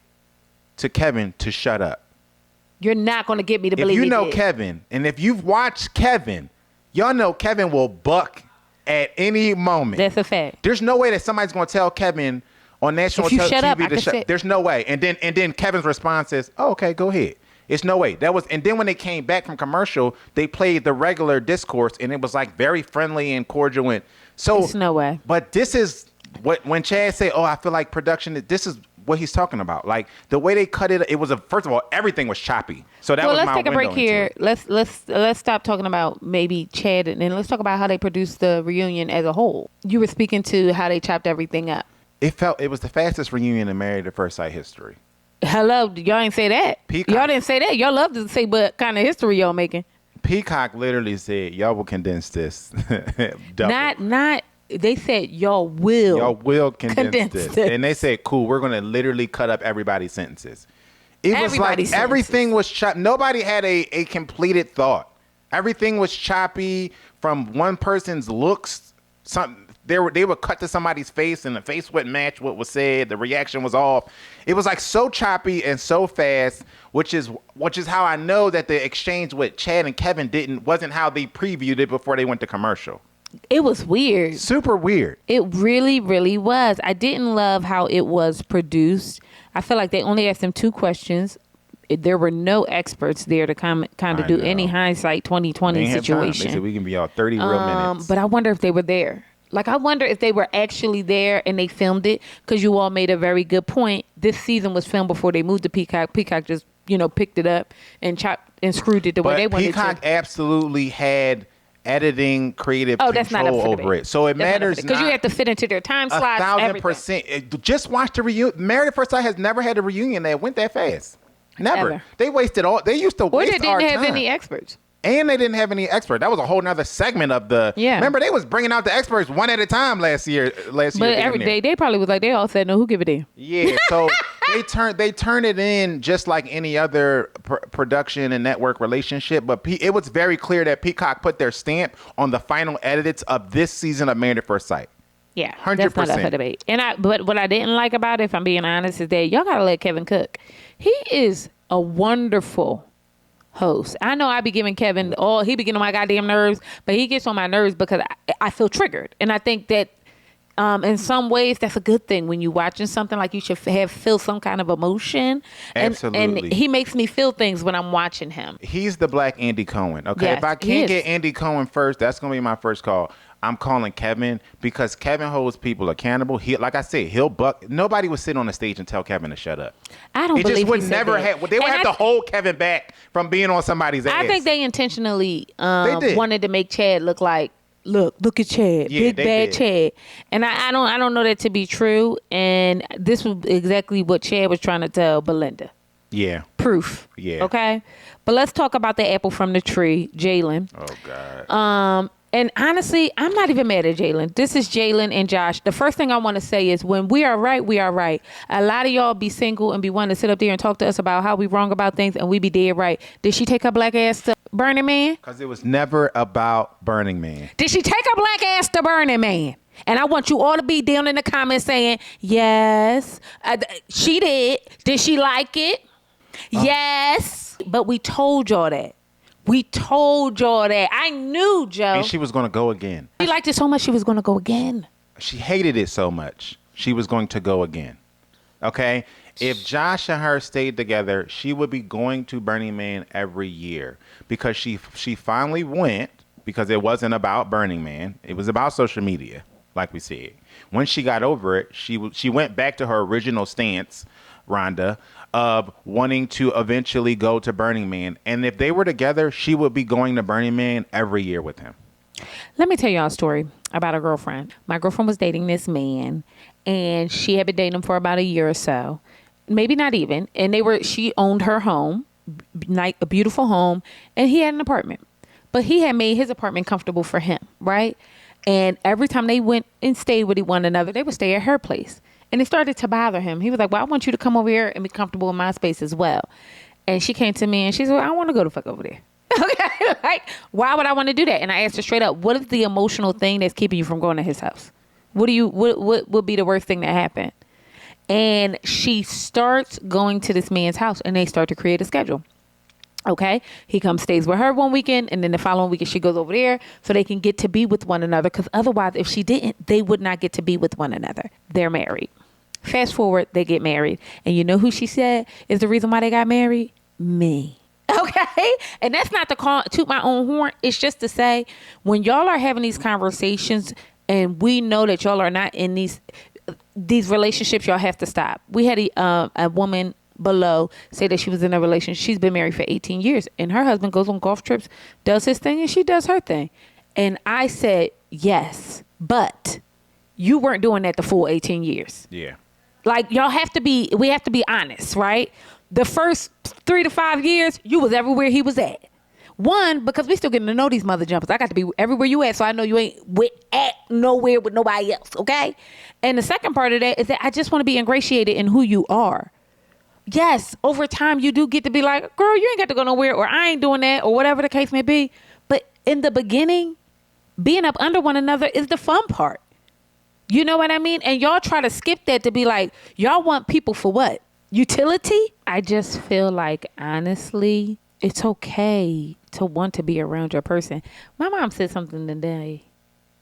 [SPEAKER 3] to Kevin to shut up.
[SPEAKER 1] You're not going to get me to believe
[SPEAKER 3] If you know
[SPEAKER 1] did.
[SPEAKER 3] Kevin, and if you've watched Kevin, y'all know Kevin will buck at any moment.
[SPEAKER 1] That's a fact.
[SPEAKER 3] There's no way that somebody's going to tell Kevin on national TV to shut up. There's no way. And then Kevin's response is, "Oh, okay, go ahead." It's no way. And then when they came back from commercial, they played the regular discourse, and it was like very friendly and cordial. And so,
[SPEAKER 1] it's no way.
[SPEAKER 3] But this is when Chad say, "Oh, I feel like production," this is what he's talking about. Like the way they cut it, first of all, everything was choppy. So that was my window.
[SPEAKER 1] Let's take a break here. Let's stop talking about maybe Chad, and then let's talk about how they produced the reunion as a whole. You were speaking to how they chopped everything up.
[SPEAKER 3] It was the fastest reunion in Married at First Sight history.
[SPEAKER 1] Hello, y'all ain't say that.
[SPEAKER 3] Peacock.
[SPEAKER 1] Y'all didn't say that. Y'all love to say what kind of history y'all making.
[SPEAKER 3] Peacock literally said, "Y'all will condense this."
[SPEAKER 1] Not. They said y'all will
[SPEAKER 3] condense this. And they said, "Cool, we're going to literally cut up everybody's sentences." It was like everything was choppy. Nobody had a completed thought. Everything was choppy from one person's looks. They would cut to somebody's face, and the face wouldn't match what was said. The reaction was off. It was like so choppy and so fast, which is how I know that the exchange with Chad and Kevin wasn't how they previewed it before they went to commercial.
[SPEAKER 1] It was weird.
[SPEAKER 3] Super weird.
[SPEAKER 1] It really, really was. I didn't love how it was produced. I feel like they only asked them 2 questions. There were no experts there to kind of do any hindsight 2020 situation.
[SPEAKER 3] They said we can be all 30 real minutes.
[SPEAKER 1] But I wonder if they were there. Like, I wonder if they were actually there and they filmed it, because you all made a very good point. This season was filmed before they moved to Peacock. Peacock just, picked it up and chopped and screwed it the way they wanted to.
[SPEAKER 3] Peacock absolutely had editing, creative control over it. So it matters
[SPEAKER 1] because you have to fit into their time slots.
[SPEAKER 3] 1,000%. Just watch the reunion. Married at First Sight has never had a reunion that went that fast. Never. Ever. They wasted all. They used to waste our time.
[SPEAKER 1] Or they didn't have any experts.
[SPEAKER 3] And they didn't have any experts. That was a whole nother segment of the. Yeah. Remember, they was bringing out the experts one at a time last year.
[SPEAKER 1] But every day they probably was like, they all said, "No, who give a damn?"
[SPEAKER 3] Yeah. So they turn it in just like any other production and network relationship. But it was very clear that Peacock put their stamp on the final edits of this season of Married at First Sight.
[SPEAKER 1] Yeah, 100%. That's not up for debate. But what I didn't like about it, if I'm being honest, is that y'all gotta let Kevin cook. He is a wonderful host. I know I be giving Kevin he be getting on my goddamn nerves, but he gets on my nerves because I feel triggered. And I think that in some ways that's a good thing. When you're watching something, like, you should feel some kind of emotion.
[SPEAKER 3] Absolutely.
[SPEAKER 1] And he makes me feel things when I'm watching him.
[SPEAKER 3] He's the black Andy Cohen. Okay.
[SPEAKER 1] Yes,
[SPEAKER 3] if I can't get Andy Cohen first, that's going to be my first call. I'm calling Kevin, because Kevin holds people accountable. Like I said, he'll buck. Nobody would sit on the stage and tell Kevin to shut up.
[SPEAKER 1] I don't believe
[SPEAKER 3] they would have to hold Kevin back from being on somebody's ass.
[SPEAKER 1] I think they intentionally wanted to make Chad look like, look at Chad, big bad Chad. And I don't know that to be true. And this was exactly what Chad was trying to tell Belinda.
[SPEAKER 3] Yeah.
[SPEAKER 1] Proof.
[SPEAKER 3] Yeah.
[SPEAKER 1] Okay. But let's talk about the apple from the tree, Jalen.
[SPEAKER 3] Oh God.
[SPEAKER 1] And honestly, I'm not even mad at Jalen. This is Jalen and Josh. The first thing I want to say is, when we are right, we are right. A lot of y'all be single and be wanting to sit up there and talk to us about how we wrong about things, and we be dead right. Did she take her black ass to Burning Man?
[SPEAKER 3] Because it was never about Burning Man.
[SPEAKER 1] Did she take her black ass to Burning Man? And I want you all to be down in the comments saying, yes, she did. Did she like it? Yes. But we told y'all that. We told y'all that. I knew, Joe.
[SPEAKER 3] And she was going to go again.
[SPEAKER 1] She liked it so much, she was going to go again.
[SPEAKER 3] She hated it so much, she was going to go again. Okay? If Josh and her stayed together, she would be going to Burning Man every year, because she finally went because it wasn't about Burning Man. It was about social media, like we said. When she got over it, she went back to her original stance, Rhonda, of wanting to eventually go to Burning Man. And if they were together, she would be going to Burning Man every year with him.
[SPEAKER 1] Let me tell y'all a story about a girlfriend. My girlfriend was dating this man, and she had been dating him for about a year or so. Maybe not even. And she owned her home, like a beautiful home, and he had an apartment. But he had made his apartment comfortable for him, right? And every time they went and stayed with one another, they would stay at her place. And it started to bother him. He was like, well, I want you to come over here and be comfortable in my space as well. And she came to me and she said, well, I don't want to go the fuck over there. Okay, like, why would I want to do that? And I asked her straight up, what is the emotional thing that's keeping you from going to his house? What would be the worst thing that happened? And she starts going to this man's house, and they start to create a schedule. Okay, he comes, stays with her one weekend, and then the following weekend she goes over there so they can get to be with one another. Because otherwise, if she didn't, they would not get to be with one another. They're married. Fast forward, they get married, and you know who she said is the reason why they got married? Me. Okay. And that's not to toot my own horn. It's just to say, when y'all are having these conversations and we know that y'all are not in these relationships, y'all have to stop. We had a woman below say that she was in a relationship. She's been married for 18 years and her husband goes on golf trips, does his thing, and she does her thing. And I said, yes, but you weren't doing that the full 18 years.
[SPEAKER 3] Yeah. Like,
[SPEAKER 1] we have to be honest, right? The first 3 to 5 years, you was everywhere he was at. One, because we still getting to know these mother jumpers. I got to be everywhere you at, so I know you ain't at nowhere with nobody else, okay? And the second part of that is that I just want to be ingratiated in who you are. Yes, over time, you do get to be like, girl, you ain't got to go nowhere, or I ain't doing that, or whatever the case may be. But in the beginning, being up under one another is the fun part. You know what I mean? And y'all try to skip that to be like, y'all want people for what? Utility? I just feel like, honestly, it's okay to want to be around your person. My mom said something today,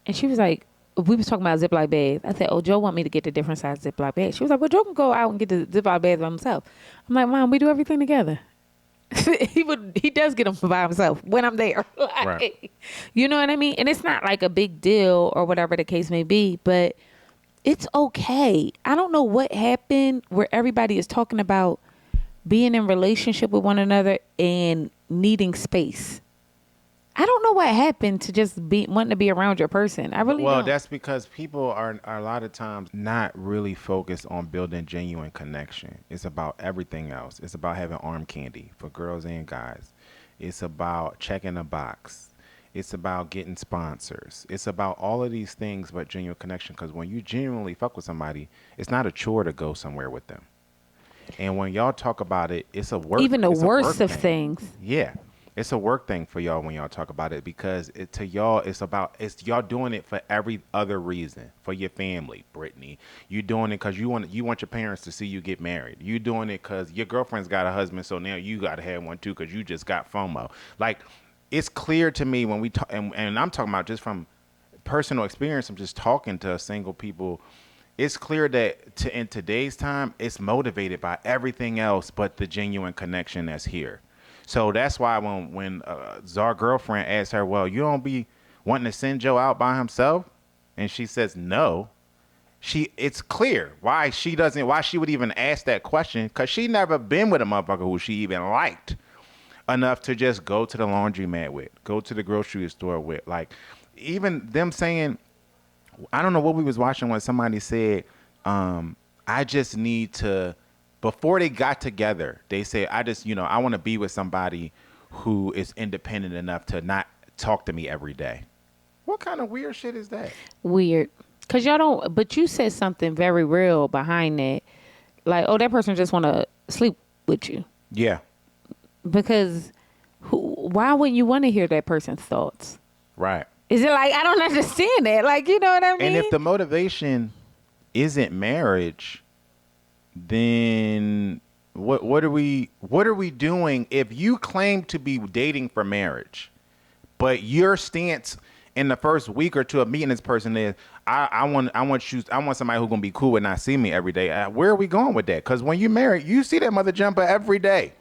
[SPEAKER 1] and she was like, we was talking about Ziploc bags. I said, oh, Joe want me to get the different size Ziploc bags. She was like, well, Joe can go out and get the Ziploc bags by himself. I'm like, Mom, we do everything together. He does get them by himself when I'm there. Like, right. You know what I mean? And it's not like a big deal or whatever the case may be, but it's okay. I don't know what happened where everybody is talking about being in relationship with one another and needing space. I don't know what happened to just wanting to be around your person. I really don't.
[SPEAKER 3] Well, that's because people are a lot of times not really focused on building genuine connection. It's about everything else. It's about having arm candy for girls and guys. It's about checking a box. It's about getting sponsors. It's about all of these things but genuine connection, because when you genuinely fuck with somebody, it's not a chore to go somewhere with them. And when y'all talk about it, it's a work.
[SPEAKER 1] Even the worst of things.
[SPEAKER 3] Yeah. It's a work thing for y'all when y'all talk about it, because to y'all, it's y'all doing it for every other reason. For your family, Brittany. You doing it because you want your parents to see you get married. You doing it because your girlfriend's got a husband, so now you got to have one too because you just got FOMO. Like, it's clear to me when we talk, and I'm talking about just from personal experience. I'm just talking to single people. It's clear that in today's time, it's motivated by everything else but the genuine connection that's here. So that's why when Zar girlfriend asked her, well, you don't be wanting to send Joe out by himself? And she says no. It's clear why she would even ask that question, because she never been with a motherfucker who she even liked enough to just go to the laundromat with, go to the grocery store with. Like, even them saying, I don't know what we was watching when somebody said, I just need to, before they got together, they said, I want to be with somebody who is independent enough to not talk to me every day. What kind of weird shit is that?
[SPEAKER 1] Weird. Because y'all don't, but you said something very real behind that. Like, oh, that person just want to sleep with you.
[SPEAKER 3] Yeah.
[SPEAKER 1] Because why wouldn't you want to hear that person's thoughts?
[SPEAKER 3] Right.
[SPEAKER 1] Is it like, I don't understand that. Like, you know what I mean?
[SPEAKER 3] And if the motivation isn't marriage, then what are we doing if you claim to be dating for marriage, but your stance in the first week or two of meeting this person is, I want somebody who's gonna be cool and not see me every day. Where are we going with that? Because when you married, you see that mother jumper every day.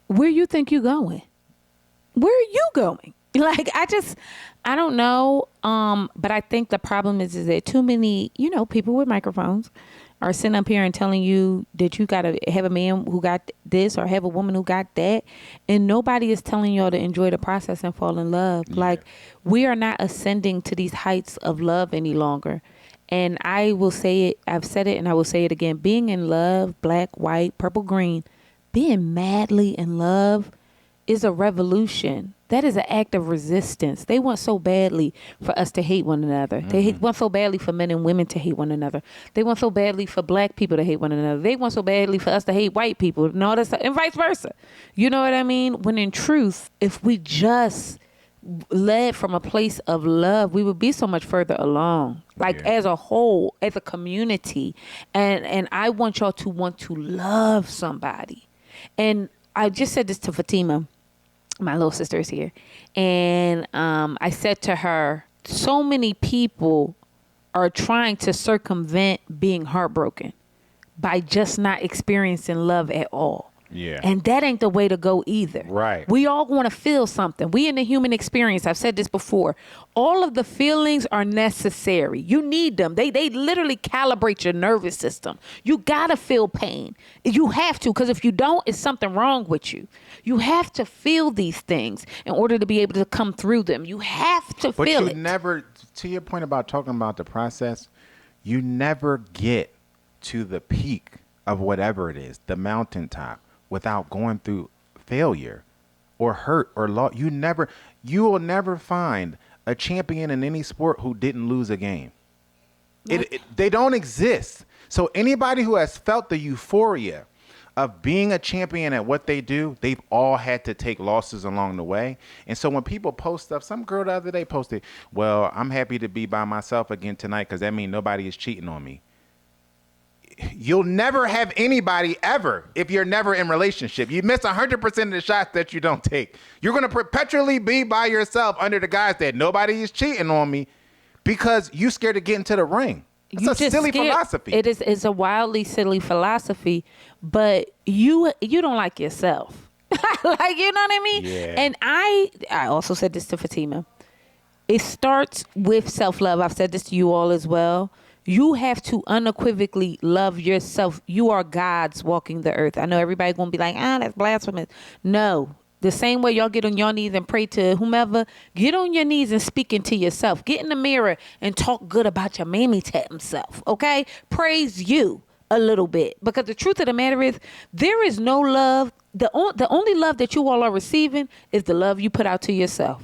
[SPEAKER 1] Where you think you going? Where are you going? Like, I don't know. But I think the problem is that too many, people with microphones are sitting up here and telling you that you got to have a man who got this or have a woman who got that. And nobody is telling y'all to enjoy the process and fall in love. Yeah. Like, we are not ascending to these heights of love any longer. And I will say it, I've said it and I will say it again. Being in love, black, white, purple, green, being madly in love is a revolution. That is an act of resistance. They want so badly for us to hate one another. Mm-hmm. They want so badly for men and women to hate one another. They want so badly for black people to hate one another. They want so badly for us to hate white people and all this, and vice versa. You know what I mean? When in truth, if we just led from a place of love, we would be so much further along. Like as a whole, as a community. And I want y'all to want to love somebody. And I just said this to Fatima. My little sister is here. And I said to her, so many people are trying to circumvent being heartbroken by just not experiencing love at all. Yeah. And that ain't the way to go either. Right. We all want to feel something. We in the human experience, I've said this before, all of the feelings are necessary. You need them. They literally calibrate your nervous system. You got to feel pain. You have to, because if you don't, it's something wrong with you. You have to feel these things in order to be able to come through them. You have to feel it. But you
[SPEAKER 3] never, to your point about talking about the process, you never get to the peak of whatever it is, the mountaintop, without going through failure or hurt or loss. You will never find a champion in any sport who didn't lose a game. They don't exist. So anybody who has felt the euphoria of being a champion at what they do, they've all had to take losses along the way. And so when people post stuff, some girl the other day posted, well, I'm happy to be by myself again tonight because that means nobody is cheating on me. You'll never have anybody ever if you're never in relationship. You miss 100% of the shots that you don't take. You're going to perpetually be by yourself under the guise that nobody is cheating on me because you scared to get into the ring. It's a silly philosophy.
[SPEAKER 1] It's a wildly silly philosophy, but you don't like yourself. Like, you know what I mean? Yeah. And I also said this to Fatima. It starts with self-love. I've said this to you all as well. You have to unequivocally love yourself. You are God's walking the earth. I know everybody going to be like, that's blasphemous. No. The same way y'all get on your knees and pray to whomever, get on your knees and speak into yourself. Get in the mirror and talk good about your mammy tat himself, okay? Praise you a little bit. Because the truth of the matter is, there is no love. The only love that you all are receiving is the love you put out to yourself.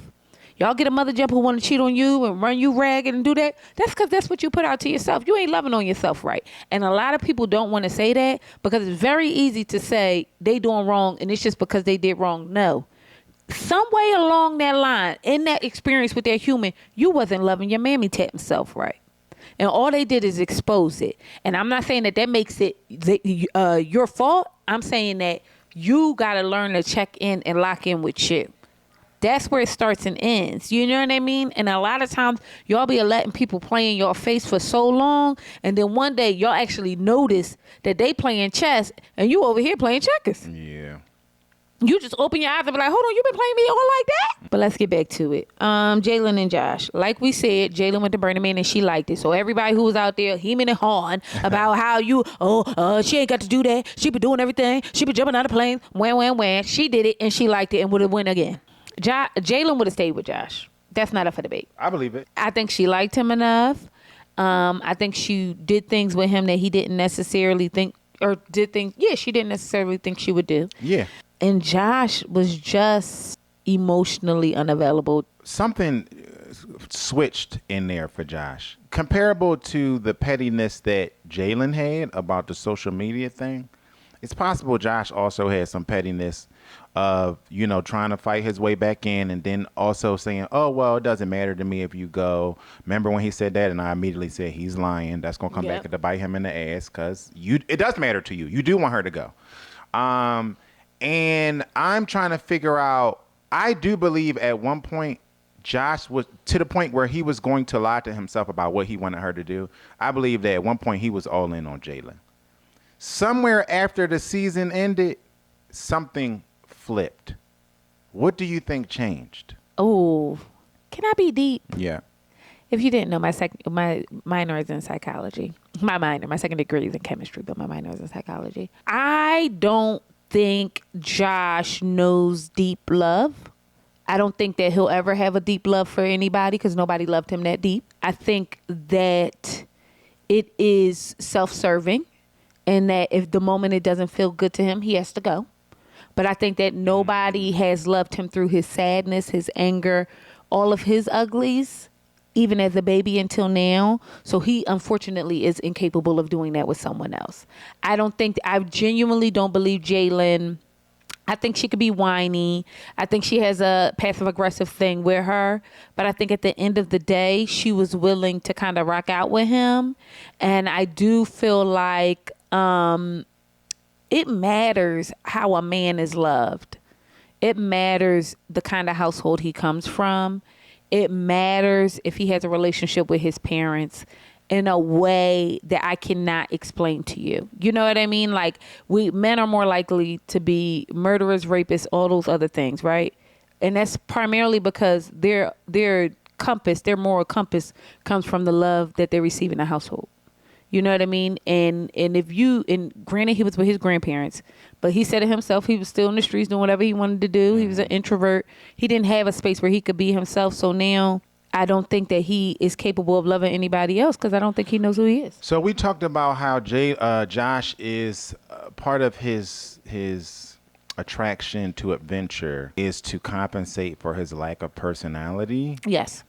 [SPEAKER 1] Y'all get a mother jump who want to cheat on you and run you ragged and do that. That's because that's what you put out to yourself. You ain't loving on yourself right. And a lot of people don't want to say that because it's very easy to say they doing wrong and it's just because they did wrong. No. Some way along that line, in that experience with that human, you wasn't loving your mammy tat himself right. And all they did is expose it. And I'm not saying that makes it your fault. I'm saying that you got to learn to check in and lock in with you. That's where it starts and ends. You know what I mean? And a lot of times, y'all be letting people play in your face for so long, and then one day, y'all actually notice that they playing chess, and you over here playing checkers. Yeah. You just open your eyes and be like, hold on, you been playing me all like that? But let's get back to it. Jalen and Josh. Like we said, Jalen went to Burning Man, and she liked it. So everybody who was out there hemming and hawing about how she ain't got to do that. She been doing everything. She been jumping out of planes. Wham. She did it, and she liked it and would have went again. Jalen would have stayed with Josh. That's not up for debate.
[SPEAKER 3] I believe it.
[SPEAKER 1] I think she liked him enough. I think she did things with him that he didn't necessarily think, or did things, she didn't necessarily think she would do. Yeah. And Josh was just emotionally unavailable.
[SPEAKER 3] Something switched in there for Josh. Comparable to the pettiness that Jalen had about the social media thing, it's possible Josh also had some pettiness of, trying to fight his way back in and then also saying, oh, well, it doesn't matter to me if you go. Remember when he said that? And I immediately said, he's lying. That's going to come back to bite him in the ass because it does matter to you. You do want her to go. And I'm trying to figure out, I do believe at one point, Josh was to the point where he was going to lie to himself about what he wanted her to do. I believe that at one point he was all in on Jalen. Somewhere after the season ended, something flipped. What do you think changed?
[SPEAKER 1] Oh, can I be deep?
[SPEAKER 3] Yeah.
[SPEAKER 1] If you didn't know, my minor is in psychology. My second degree is in chemistry, but my minor is in psychology. I don't think Josh knows deep love. I don't think that he'll ever have a deep love for anybody because nobody loved him that deep. I think that it is self-serving and that if the moment it doesn't feel good to him, he has to go. But I think that nobody has loved him through his sadness, his anger, all of his uglies, even as a baby until now. So he unfortunately is incapable of doing that with someone else. I genuinely don't believe Jalen. I think she could be whiny. I think she has a passive aggressive thing with her. But I think at the end of the day, she was willing to kind of rock out with him. And I do feel like it matters how a man is loved. It matters the kind of household he comes from. It matters if he has a relationship with his parents in a way that I cannot explain to you. You know what I mean? Like men are more likely to be murderers, rapists, all those other things, right? And that's primarily because their moral compass comes from the love that they receive in the household. You know what I mean? And granted he was with his grandparents, but he said it himself, he was still in the streets doing whatever he wanted to do. He was an introvert. He didn't have a space where he could be himself. So now I don't think that he is capable of loving anybody else because I don't think he knows who he is.
[SPEAKER 3] So we talked about how Josh is part of his attraction to adventure is to compensate for his lack of personality.
[SPEAKER 1] Yes.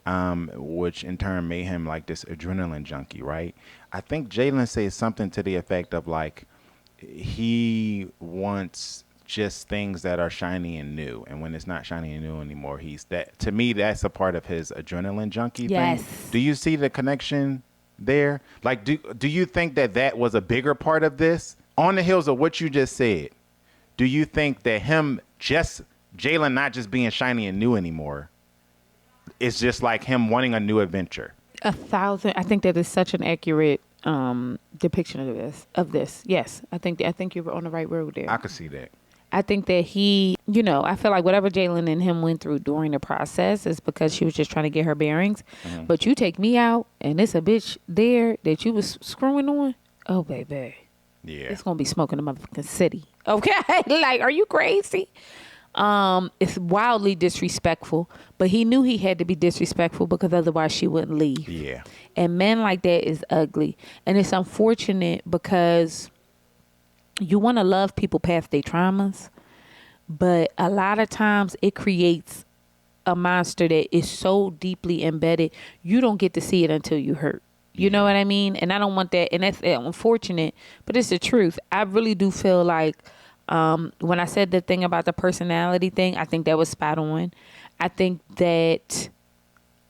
[SPEAKER 3] Which in turn made him like this adrenaline junkie, right? I think Jalen says something to the effect of like he wants just things that are shiny and new, and when it's not shiny and new anymore, he's that. To me, that's a part of his adrenaline junkie thing. Do you see the connection there? Like, do you think that was a bigger part of this? On the heels of what you just said, do you think that Jalen not just being shiny and new anymore, it's just like him wanting a new adventure?
[SPEAKER 1] 1,000. I think that is such an accurate depiction of this. Yes, I think you're on the right road there.
[SPEAKER 3] I could see that.
[SPEAKER 1] I think that he, I feel like whatever Jalen and him went through during the process is because she was just trying to get her bearings. Mm-hmm. But you take me out and it's a bitch there that you was screwing on. Oh, baby.
[SPEAKER 3] Yeah.
[SPEAKER 1] It's going to be smoking the motherfucking city. Okay? Like, are you crazy? It's wildly disrespectful, but he knew he had to be disrespectful because otherwise she wouldn't leave.
[SPEAKER 3] Yeah.
[SPEAKER 1] And men like that is ugly. And it's unfortunate because you want to love people past their traumas, but a lot of times it creates a monster that is so deeply embedded, you don't get to see it until you hurt. You know what I mean? And I don't want that. And that's unfortunate, but it's the truth. I really do feel like when I said the thing about the personality thing, I think that was spot on. I think that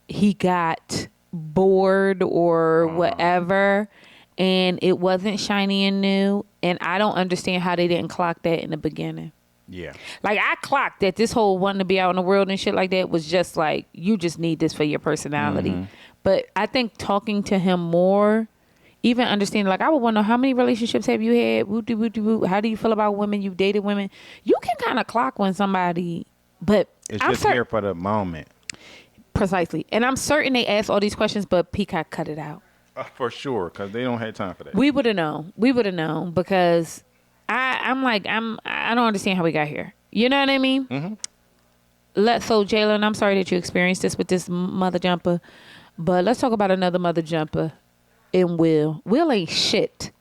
[SPEAKER 1] he got bored or whatever, and it wasn't shiny and new. And I don't understand how they didn't clock that in the beginning.
[SPEAKER 3] Yeah.
[SPEAKER 1] Like, I clocked that this whole wanting to be out in the world and shit like that was just like, you just need this for your personality. Mm-hmm. But I think talking to him more, even understanding, like, I would want to know, how many relationships have you had? How do you feel about women? You've dated women. You can kind of clock when somebody, but
[SPEAKER 3] it's just here for the moment.
[SPEAKER 1] Precisely. And I'm certain they asked all these questions, but Peacock cut it out.
[SPEAKER 3] For sure, because they don't have time for that.
[SPEAKER 1] We would have known. Because I don't understand how we got here. You know what I mean? Mm-hmm. So, Jalen, I'm sorry that you experienced this with this mother jumper, but let's talk about another mother jumper in Will. Will ain't shit.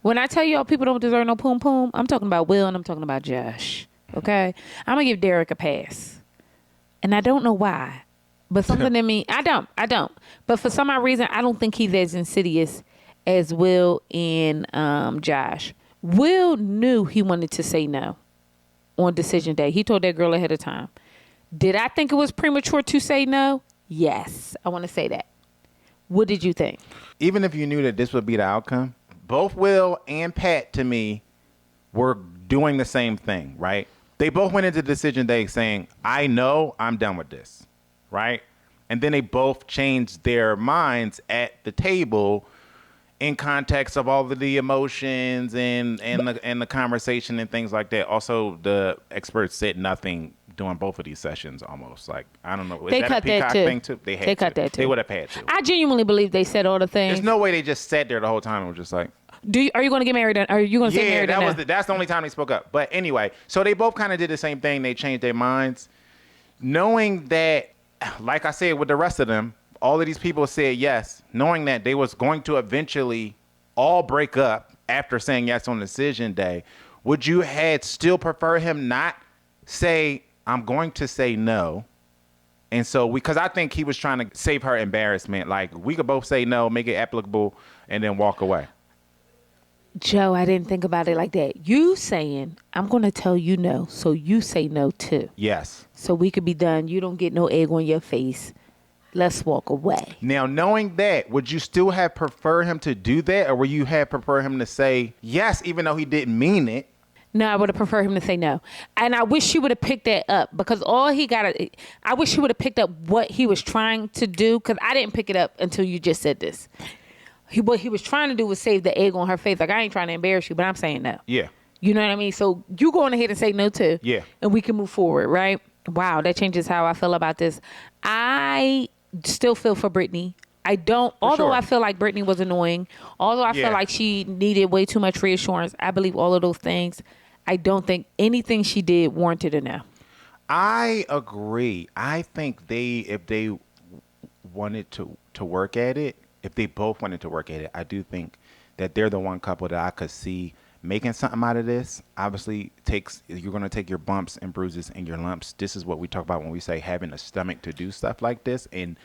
[SPEAKER 1] When I tell y'all people don't deserve no poom poom, I'm talking about Will and I'm talking about Josh. Okay? I'm going to give Derek a pass. And I don't know why. But something in me, I don't. But for some odd reason, I don't think he's as insidious as Will and Josh. Will knew he wanted to say no on decision day. He told that girl ahead of time. Did I think it was premature to say no? Yes. I want to say that. What did you think?
[SPEAKER 3] Even if you knew that this would be the outcome, both Will and Pat, to me, were doing the same thing, right? They both went into decision day saying, I know I'm done with this. Right? And then they both changed their minds at the table in context of all of the emotions and the conversation and things like that. Also, the experts said nothing doing both of these sessions almost. Like, I don't know. Is
[SPEAKER 1] They
[SPEAKER 3] that
[SPEAKER 1] cut
[SPEAKER 3] a Peacock
[SPEAKER 1] that too.
[SPEAKER 3] thing too? They
[SPEAKER 1] cut that too.
[SPEAKER 3] They would have had to.
[SPEAKER 1] I genuinely believe they said all the things.
[SPEAKER 3] There's no way they just sat there the whole time and were just like,
[SPEAKER 1] Are you going to get married? Are you going to stay married?
[SPEAKER 3] That's the only time they spoke up. But anyway, so they both kind of did the same thing. They changed their minds. Knowing that, like I said with the rest of them, all of these people said yes, knowing that they was going to eventually all break up after saying yes on decision day. Would you had still prefer him not say, I'm going to say no? And so because I think he was trying to save her embarrassment. Like, we could both say no, make it applicable, and then walk away.
[SPEAKER 1] Joe, I didn't think about it like that. You saying, I'm going to tell you no, so you say no too.
[SPEAKER 3] Yes.
[SPEAKER 1] So we could be done. You don't get no egg on your face. Let's walk away.
[SPEAKER 3] Now, knowing that, would you still have preferred him to do that? Or would you have preferred him to say yes, even though he didn't mean it?
[SPEAKER 1] No, I would have preferred him to say no. And I wish she would have picked that up because I wish she would have picked up what he was trying to do, because I didn't pick it up until you just said this. What he was trying to do was save the egg on her face. Like, I ain't trying to embarrass you, but I'm saying no.
[SPEAKER 3] Yeah.
[SPEAKER 1] You know what I mean? So you go on ahead and say no too.
[SPEAKER 3] Yeah.
[SPEAKER 1] And we can move forward, right? Wow, that changes how I feel about this. I still feel for Brittany. Although
[SPEAKER 3] sure.
[SPEAKER 1] I feel like Brittany was annoying, although I feel like she needed way too much reassurance, I believe all of those things. I don't think anything she did warranted a no.
[SPEAKER 3] I agree. I think if they wanted to work at it, if they both wanted to work at it, I do think that they're the one couple that I could see making something out of this. Obviously, you're going to take your bumps and bruises and your lumps. This is what we talk about when we say having a stomach to do stuff like this. And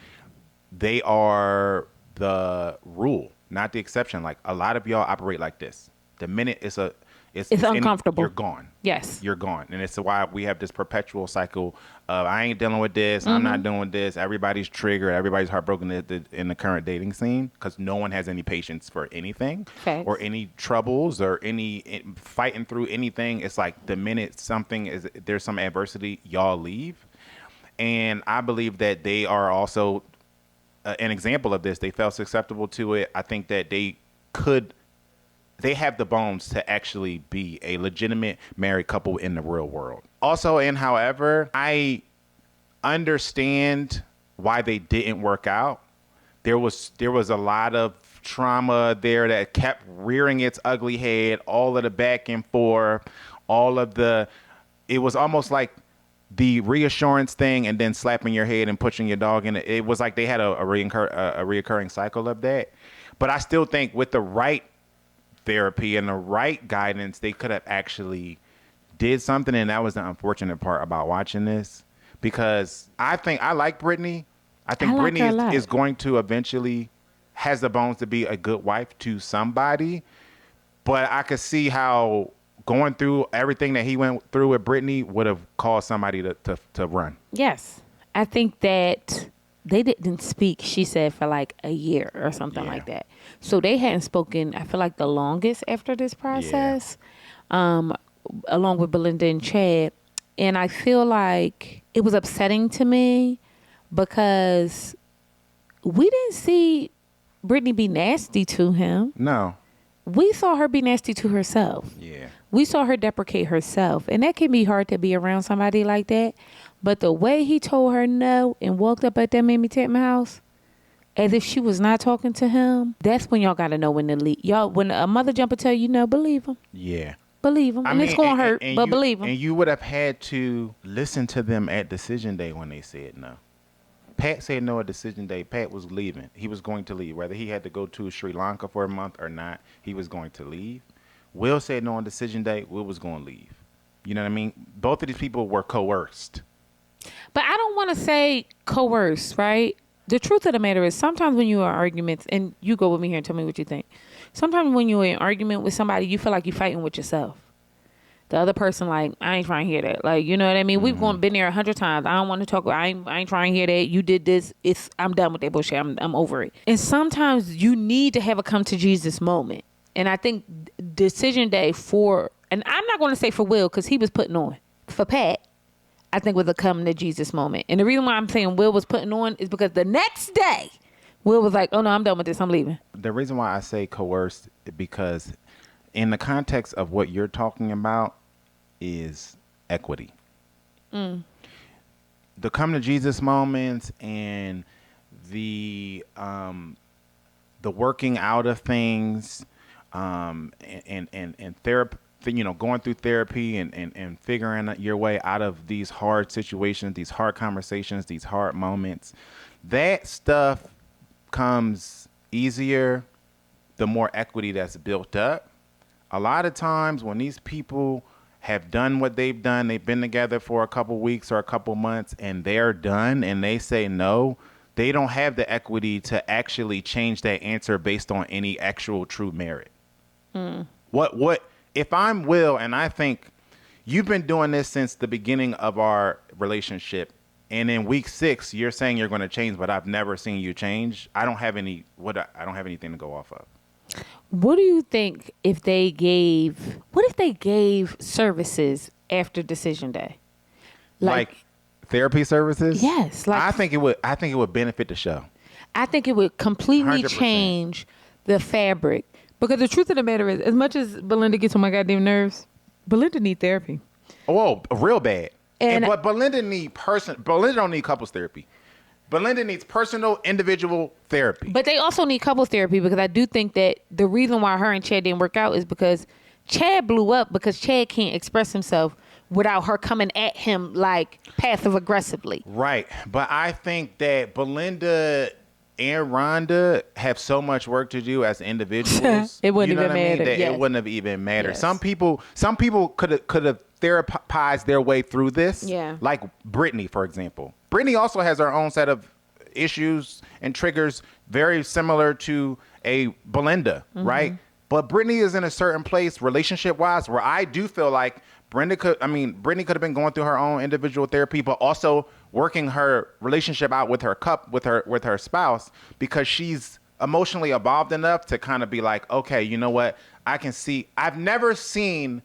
[SPEAKER 3] they are the rule, not the exception. Like, a lot of y'all operate like this. The minute it's
[SPEAKER 1] uncomfortable,
[SPEAKER 3] you're gone.
[SPEAKER 1] Yes.
[SPEAKER 3] You're gone. And it's why we have this perpetual cycle of, I ain't dealing with this. I'm not doing this. Everybody's triggered. Everybody's heartbroken in the current dating scene because no one has any patience for anything.
[SPEAKER 1] Facts.
[SPEAKER 3] Or any troubles or any fighting through anything. It's like the minute there's some adversity, y'all leave. And I believe that they are also an example of this. They felt susceptible to it. I think that they have the bones to actually be a legitimate married couple in the real world. Also, and however, I understand why they didn't work out. There was a lot of trauma there that kept rearing its ugly head, all of the back and forth, it was almost like the reassurance thing and then slapping your head and pushing your dog in it. It was like they had a reoccurring cycle of that. But I still think with the right therapy and the right guidance, they could have actually did something. And that was the unfortunate part about watching this, because I like Brittany. I think Brittany is going to eventually has the bones to be a good wife to somebody. But I could see how going through everything that he went through with Brittany would have caused somebody to run.
[SPEAKER 1] Yes. I think that they didn't speak, she said, for like a year or something like that. So they hadn't spoken, I feel like, the longest after this process, along with Belinda and Chad. And I feel like it was upsetting to me because we didn't see Brittany be nasty to him.
[SPEAKER 3] No.
[SPEAKER 1] We saw her be nasty to herself.
[SPEAKER 3] Yeah.
[SPEAKER 1] We saw her deprecate herself. And that can be hard to be around somebody like that. But the way he told her no and walked up at that Mamie Tatman house as if she was not talking to him, that's when y'all got to know when to leave. Y'all, when a mother jumper tell you no, believe him.
[SPEAKER 3] Yeah.
[SPEAKER 1] Believe him. And it's going to hurt, but believe him.
[SPEAKER 3] And you would have had to listen to them at decision day when they said no. Pat said no at decision day. Pat was leaving. He was going to leave. Whether he had to go to Sri Lanka for a month or not, he was going to leave. Will said no on decision day. Will was going to leave. You know what I mean? Both of these people were coerced.
[SPEAKER 1] But I don't want to say coerced, right? The truth of the matter is sometimes when you are in arguments, and you go with me here and tell me what you think. Sometimes when you're in argument with somebody, you feel like you're fighting with yourself. The other person, like, I ain't trying to hear that. Like, you know what I mean? We've been there 100 times. I don't want to talk. I ain't trying to hear that. You did this. I'm done with that bullshit. I'm over it. And sometimes you need to have a come to Jesus moment. And I think decision day and I'm not going to say for Will because he was putting on. For Pat, I think was a come to Jesus moment. And the reason why I'm saying Will was putting on is because the next day, Will was like, oh no, I'm done with this. I'm leaving.
[SPEAKER 3] The reason why I say coerced is because in the context of what you're talking about is equity. come to Jesus moments and the working out of things, and therapy, going through therapy and figuring your way out of these hard situations, these hard conversations, these hard moments. That stuff comes easier the more equity that's built up. A lot of times when these people have done what they've done, they've been together for a couple weeks or a couple months, and they're done and they say no, they don't have the equity to actually change that answer based on any actual true merit. What if I'm Will, and I think you've been doing this since the beginning of our relationship, and in week 6 you're saying you're going to change, but I've never seen you change. I don't have anything to go off of.
[SPEAKER 1] What do you think if they gave services after decision day?
[SPEAKER 3] Like therapy services?
[SPEAKER 1] Yes.
[SPEAKER 3] I think it would benefit the show.
[SPEAKER 1] I think it would completely
[SPEAKER 3] 100%.
[SPEAKER 1] change the fabric. Because the truth of the matter is, as much as Belinda gets on my goddamn nerves, Belinda need therapy.
[SPEAKER 3] Oh, real bad. But Belinda don't need couples therapy. Belinda needs personal, individual therapy.
[SPEAKER 1] But they also need couples therapy, because I do think that the reason why her and Chad didn't work out is because Chad blew up because Chad can't express himself without her coming at him like passive aggressively.
[SPEAKER 3] Right. But I think that Belinda and Rhonda have so much work to do as individuals.
[SPEAKER 1] It wouldn't even matter.
[SPEAKER 3] That
[SPEAKER 1] Yes.
[SPEAKER 3] It wouldn't have even mattered.
[SPEAKER 1] Yes.
[SPEAKER 3] Some people could have therapized their way through this.
[SPEAKER 1] Yeah.
[SPEAKER 3] Like Brittany, for example. Brittany also has her own set of issues and triggers very similar to a Belinda, right? But Brittany is in a certain place relationship wise where I do feel like Brittany could have been going through her own individual therapy, but also working her relationship out with her spouse, because she's emotionally evolved enough to kind of be like, okay, you know what? I've never seen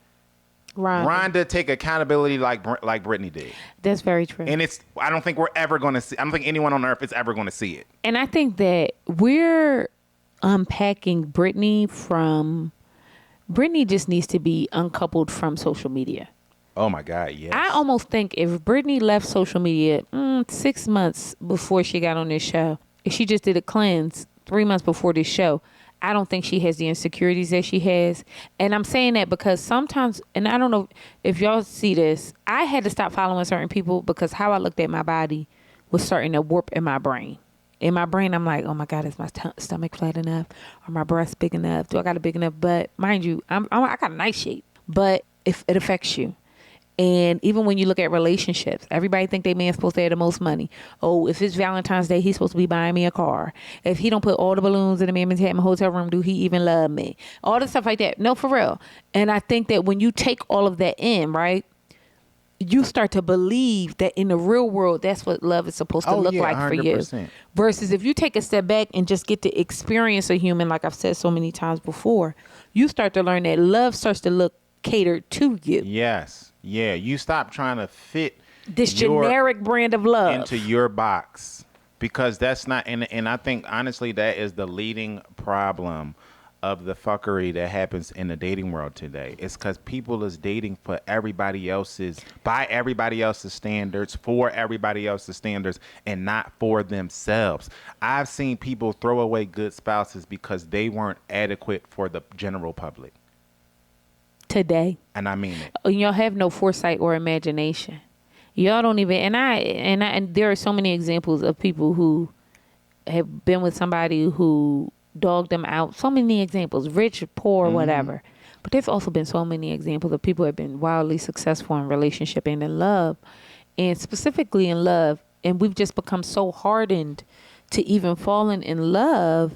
[SPEAKER 3] Rhonda take accountability like Brittany did.
[SPEAKER 1] That's very true.
[SPEAKER 3] And I don't think we're ever going to see. I don't think anyone on earth is ever going to see it.
[SPEAKER 1] And I think that we're unpacking Brittany just needs to be uncoupled from social media.
[SPEAKER 3] Oh my God, yes.
[SPEAKER 1] I almost think if Brittany left social media 6 months before she got on this show, if she just did a cleanse 3 months before this show, I don't think she has the insecurities that she has. And I'm saying that because sometimes, and I don't know if y'all see this, I had to stop following certain people because how I looked at my body was starting to warp in my brain. In my brain, I'm like, oh my God, is my stomach flat enough? Are my breasts big enough? Do I got a big enough butt? Mind you, I got a nice shape, but if it affects you. And even when you look at relationships, everybody think they man's supposed to have the most money. Oh, if it's Valentine's Day, he's supposed to be buying me a car. If he don't put all the balloons in the man's head in my hotel room, do he even love me? All the stuff like that. No, for real. And I think that when you take all of that in, right, you start to believe that in the real world, that's what love is supposed to look like 100%. For you. Versus if you take a step back and just get to experience a human, like I've said so many times before, you start to learn that love starts to look catered to you.
[SPEAKER 3] Yes. Yeah. You stop trying to fit
[SPEAKER 1] this generic brand of love
[SPEAKER 3] into your box, because that's not, and I think honestly that is the leading problem of the fuckery that happens in the dating world today. It's because people is dating for everybody else's, by everybody else's standards, for everybody else's standards, and not for themselves. I've seen people throw away good spouses because they weren't adequate for the general public.
[SPEAKER 1] Today.
[SPEAKER 3] And I mean it.
[SPEAKER 1] Y'all have no foresight or imagination. Y'all don't even, and there are so many examples of people who have been with somebody who dogged them out. So many examples, rich, poor, whatever. But there's also been so many examples of people who have been wildly successful in relationship and in love, and specifically in love. And we've just become so hardened to even falling in love.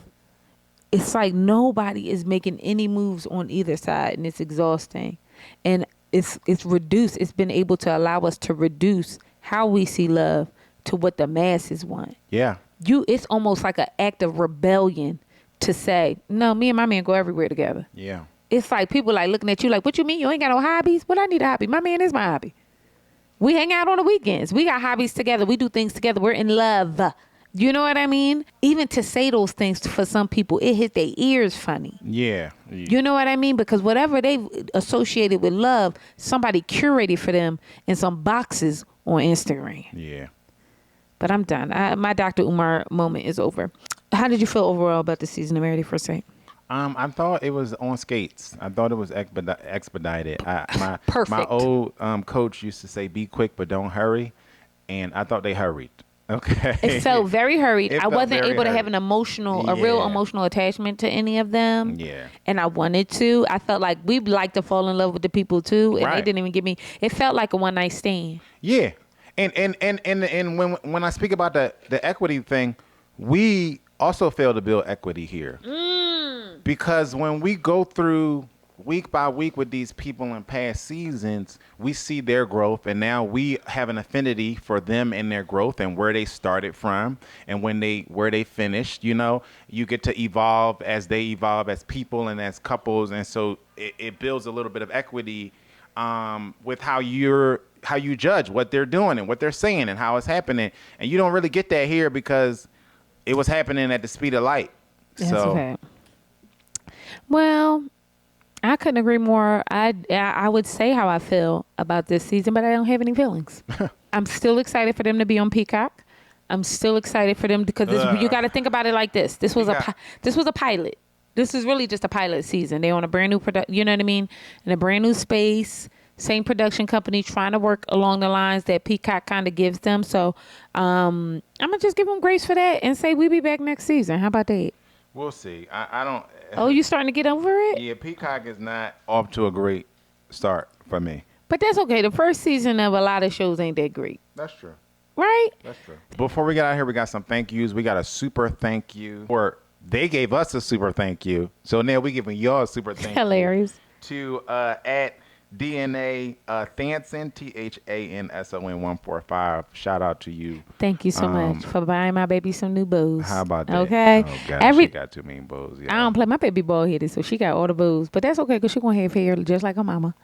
[SPEAKER 1] It's like nobody is making any moves on either side, and it's exhausting. And it's reduced. It's been able to allow us to reduce how we see love to what the masses want.
[SPEAKER 3] Yeah.
[SPEAKER 1] It's almost like an act of rebellion to say, no, me and my man go everywhere together.
[SPEAKER 3] Yeah.
[SPEAKER 1] It's like people like looking at you like, what you mean? You ain't got no hobbies? Well, I need a hobby. My man is my hobby. We hang out on the weekends. We got hobbies together. We do things together. We're in love. You know what I mean? Even to say those things for some people, it hit their ears funny.
[SPEAKER 3] Yeah.
[SPEAKER 1] You know what I mean? Because whatever they've associated with love, somebody curated for them in some boxes on Instagram.
[SPEAKER 3] Yeah.
[SPEAKER 1] But I'm done. My Dr. Umar moment is over. How did you feel overall about the season of Married at First Sight?
[SPEAKER 3] I thought it was on skates. I thought it was expedited. My
[SPEAKER 1] Perfect.
[SPEAKER 3] old coach used to say, "Be quick, but don't hurry," and I thought they hurried. Okay.
[SPEAKER 1] It felt very hurried.
[SPEAKER 3] It
[SPEAKER 1] I
[SPEAKER 3] felt
[SPEAKER 1] wasn't
[SPEAKER 3] very
[SPEAKER 1] able to have
[SPEAKER 3] hurried.
[SPEAKER 1] a real emotional attachment to any of them.
[SPEAKER 3] Yeah.
[SPEAKER 1] And I wanted to. I felt like we'd like to fall in love with the people too. And they
[SPEAKER 3] Right.
[SPEAKER 1] didn't even give me, it felt like a one night stand.
[SPEAKER 3] Yeah, and when I speak about the equity thing, we also fail to build equity here because when we go through week by week with these people in past seasons, we see their growth, and now we have an affinity for them and their growth and where they started from and where they finished. You know, you get to evolve as they evolve as people and as couples, and so it builds a little bit of equity with how you judge what they're doing and what they're saying and how it's happening. And you don't really get that here because it was happening at the speed of light.
[SPEAKER 1] That's
[SPEAKER 3] So,
[SPEAKER 1] a fact. Well, I couldn't agree more. I would say how I feel about this season, but I don't have any feelings. I'm still excited for them to be on Peacock. I'm still excited for them because you got to think about it like this. This was a pilot. This is really just a pilot season. They're on a brand new product. You know what I mean? In a brand new space. Same production company trying to work along the lines that Peacock kind of gives them. So I'm going to just give them grace for that and say we'll be back next season. How about that?
[SPEAKER 3] we'll see. I don't.
[SPEAKER 1] Oh, you starting to get over it?
[SPEAKER 3] Yeah, Peacock is not off to a great start for me.
[SPEAKER 1] But that's okay. The first season of a lot of shows ain't that great.
[SPEAKER 3] That's true.
[SPEAKER 1] Right?
[SPEAKER 3] That's true. Before we get out of here, we got some thank yous. We got a super thank you. Or they gave us a super thank you. So now we giving y'all a super thank
[SPEAKER 1] Hilarious.
[SPEAKER 3] you. To at DNA Thanson, THANSON 145. Shout out to you.
[SPEAKER 1] Thank you so much for buying my baby some new bows.
[SPEAKER 3] How about that?
[SPEAKER 1] Okay.
[SPEAKER 3] Oh, God, she got too many bows. Yeah.
[SPEAKER 1] I don't play. My baby bald headed, so she got all the bows. But that's okay because she gonna have hair just like her mama.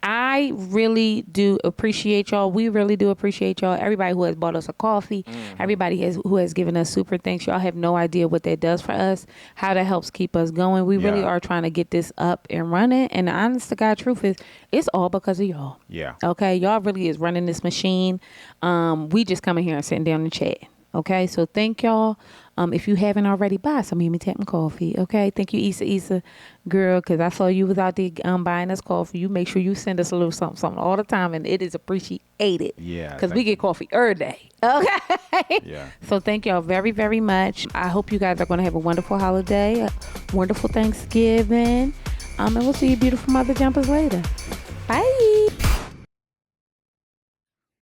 [SPEAKER 1] I really do appreciate y'all. We really do appreciate y'all. Everybody who has bought us a coffee, everybody who has given us super thanks. Y'all have no idea what that does for us, how that helps keep us going. We really are trying to get this up and running. And the honest to God truth is, it's all because of y'all.
[SPEAKER 3] Yeah.
[SPEAKER 1] Okay. Y'all really is running this machine. We just coming here and sitting down and chat. Okay, so thank y'all. If you haven't already, buy some Yummy Tapman coffee. Okay, thank you, Issa, girl, because I saw you was out there buying us coffee. You make sure you send us a little something all the time, and it is appreciated.
[SPEAKER 3] Yeah,
[SPEAKER 1] because we get coffee every day. Okay.
[SPEAKER 3] Yeah.
[SPEAKER 1] So thank y'all very, very much. I hope you guys are going to have a wonderful holiday, a wonderful Thanksgiving, and we'll see you beautiful mother jumpers later. Bye.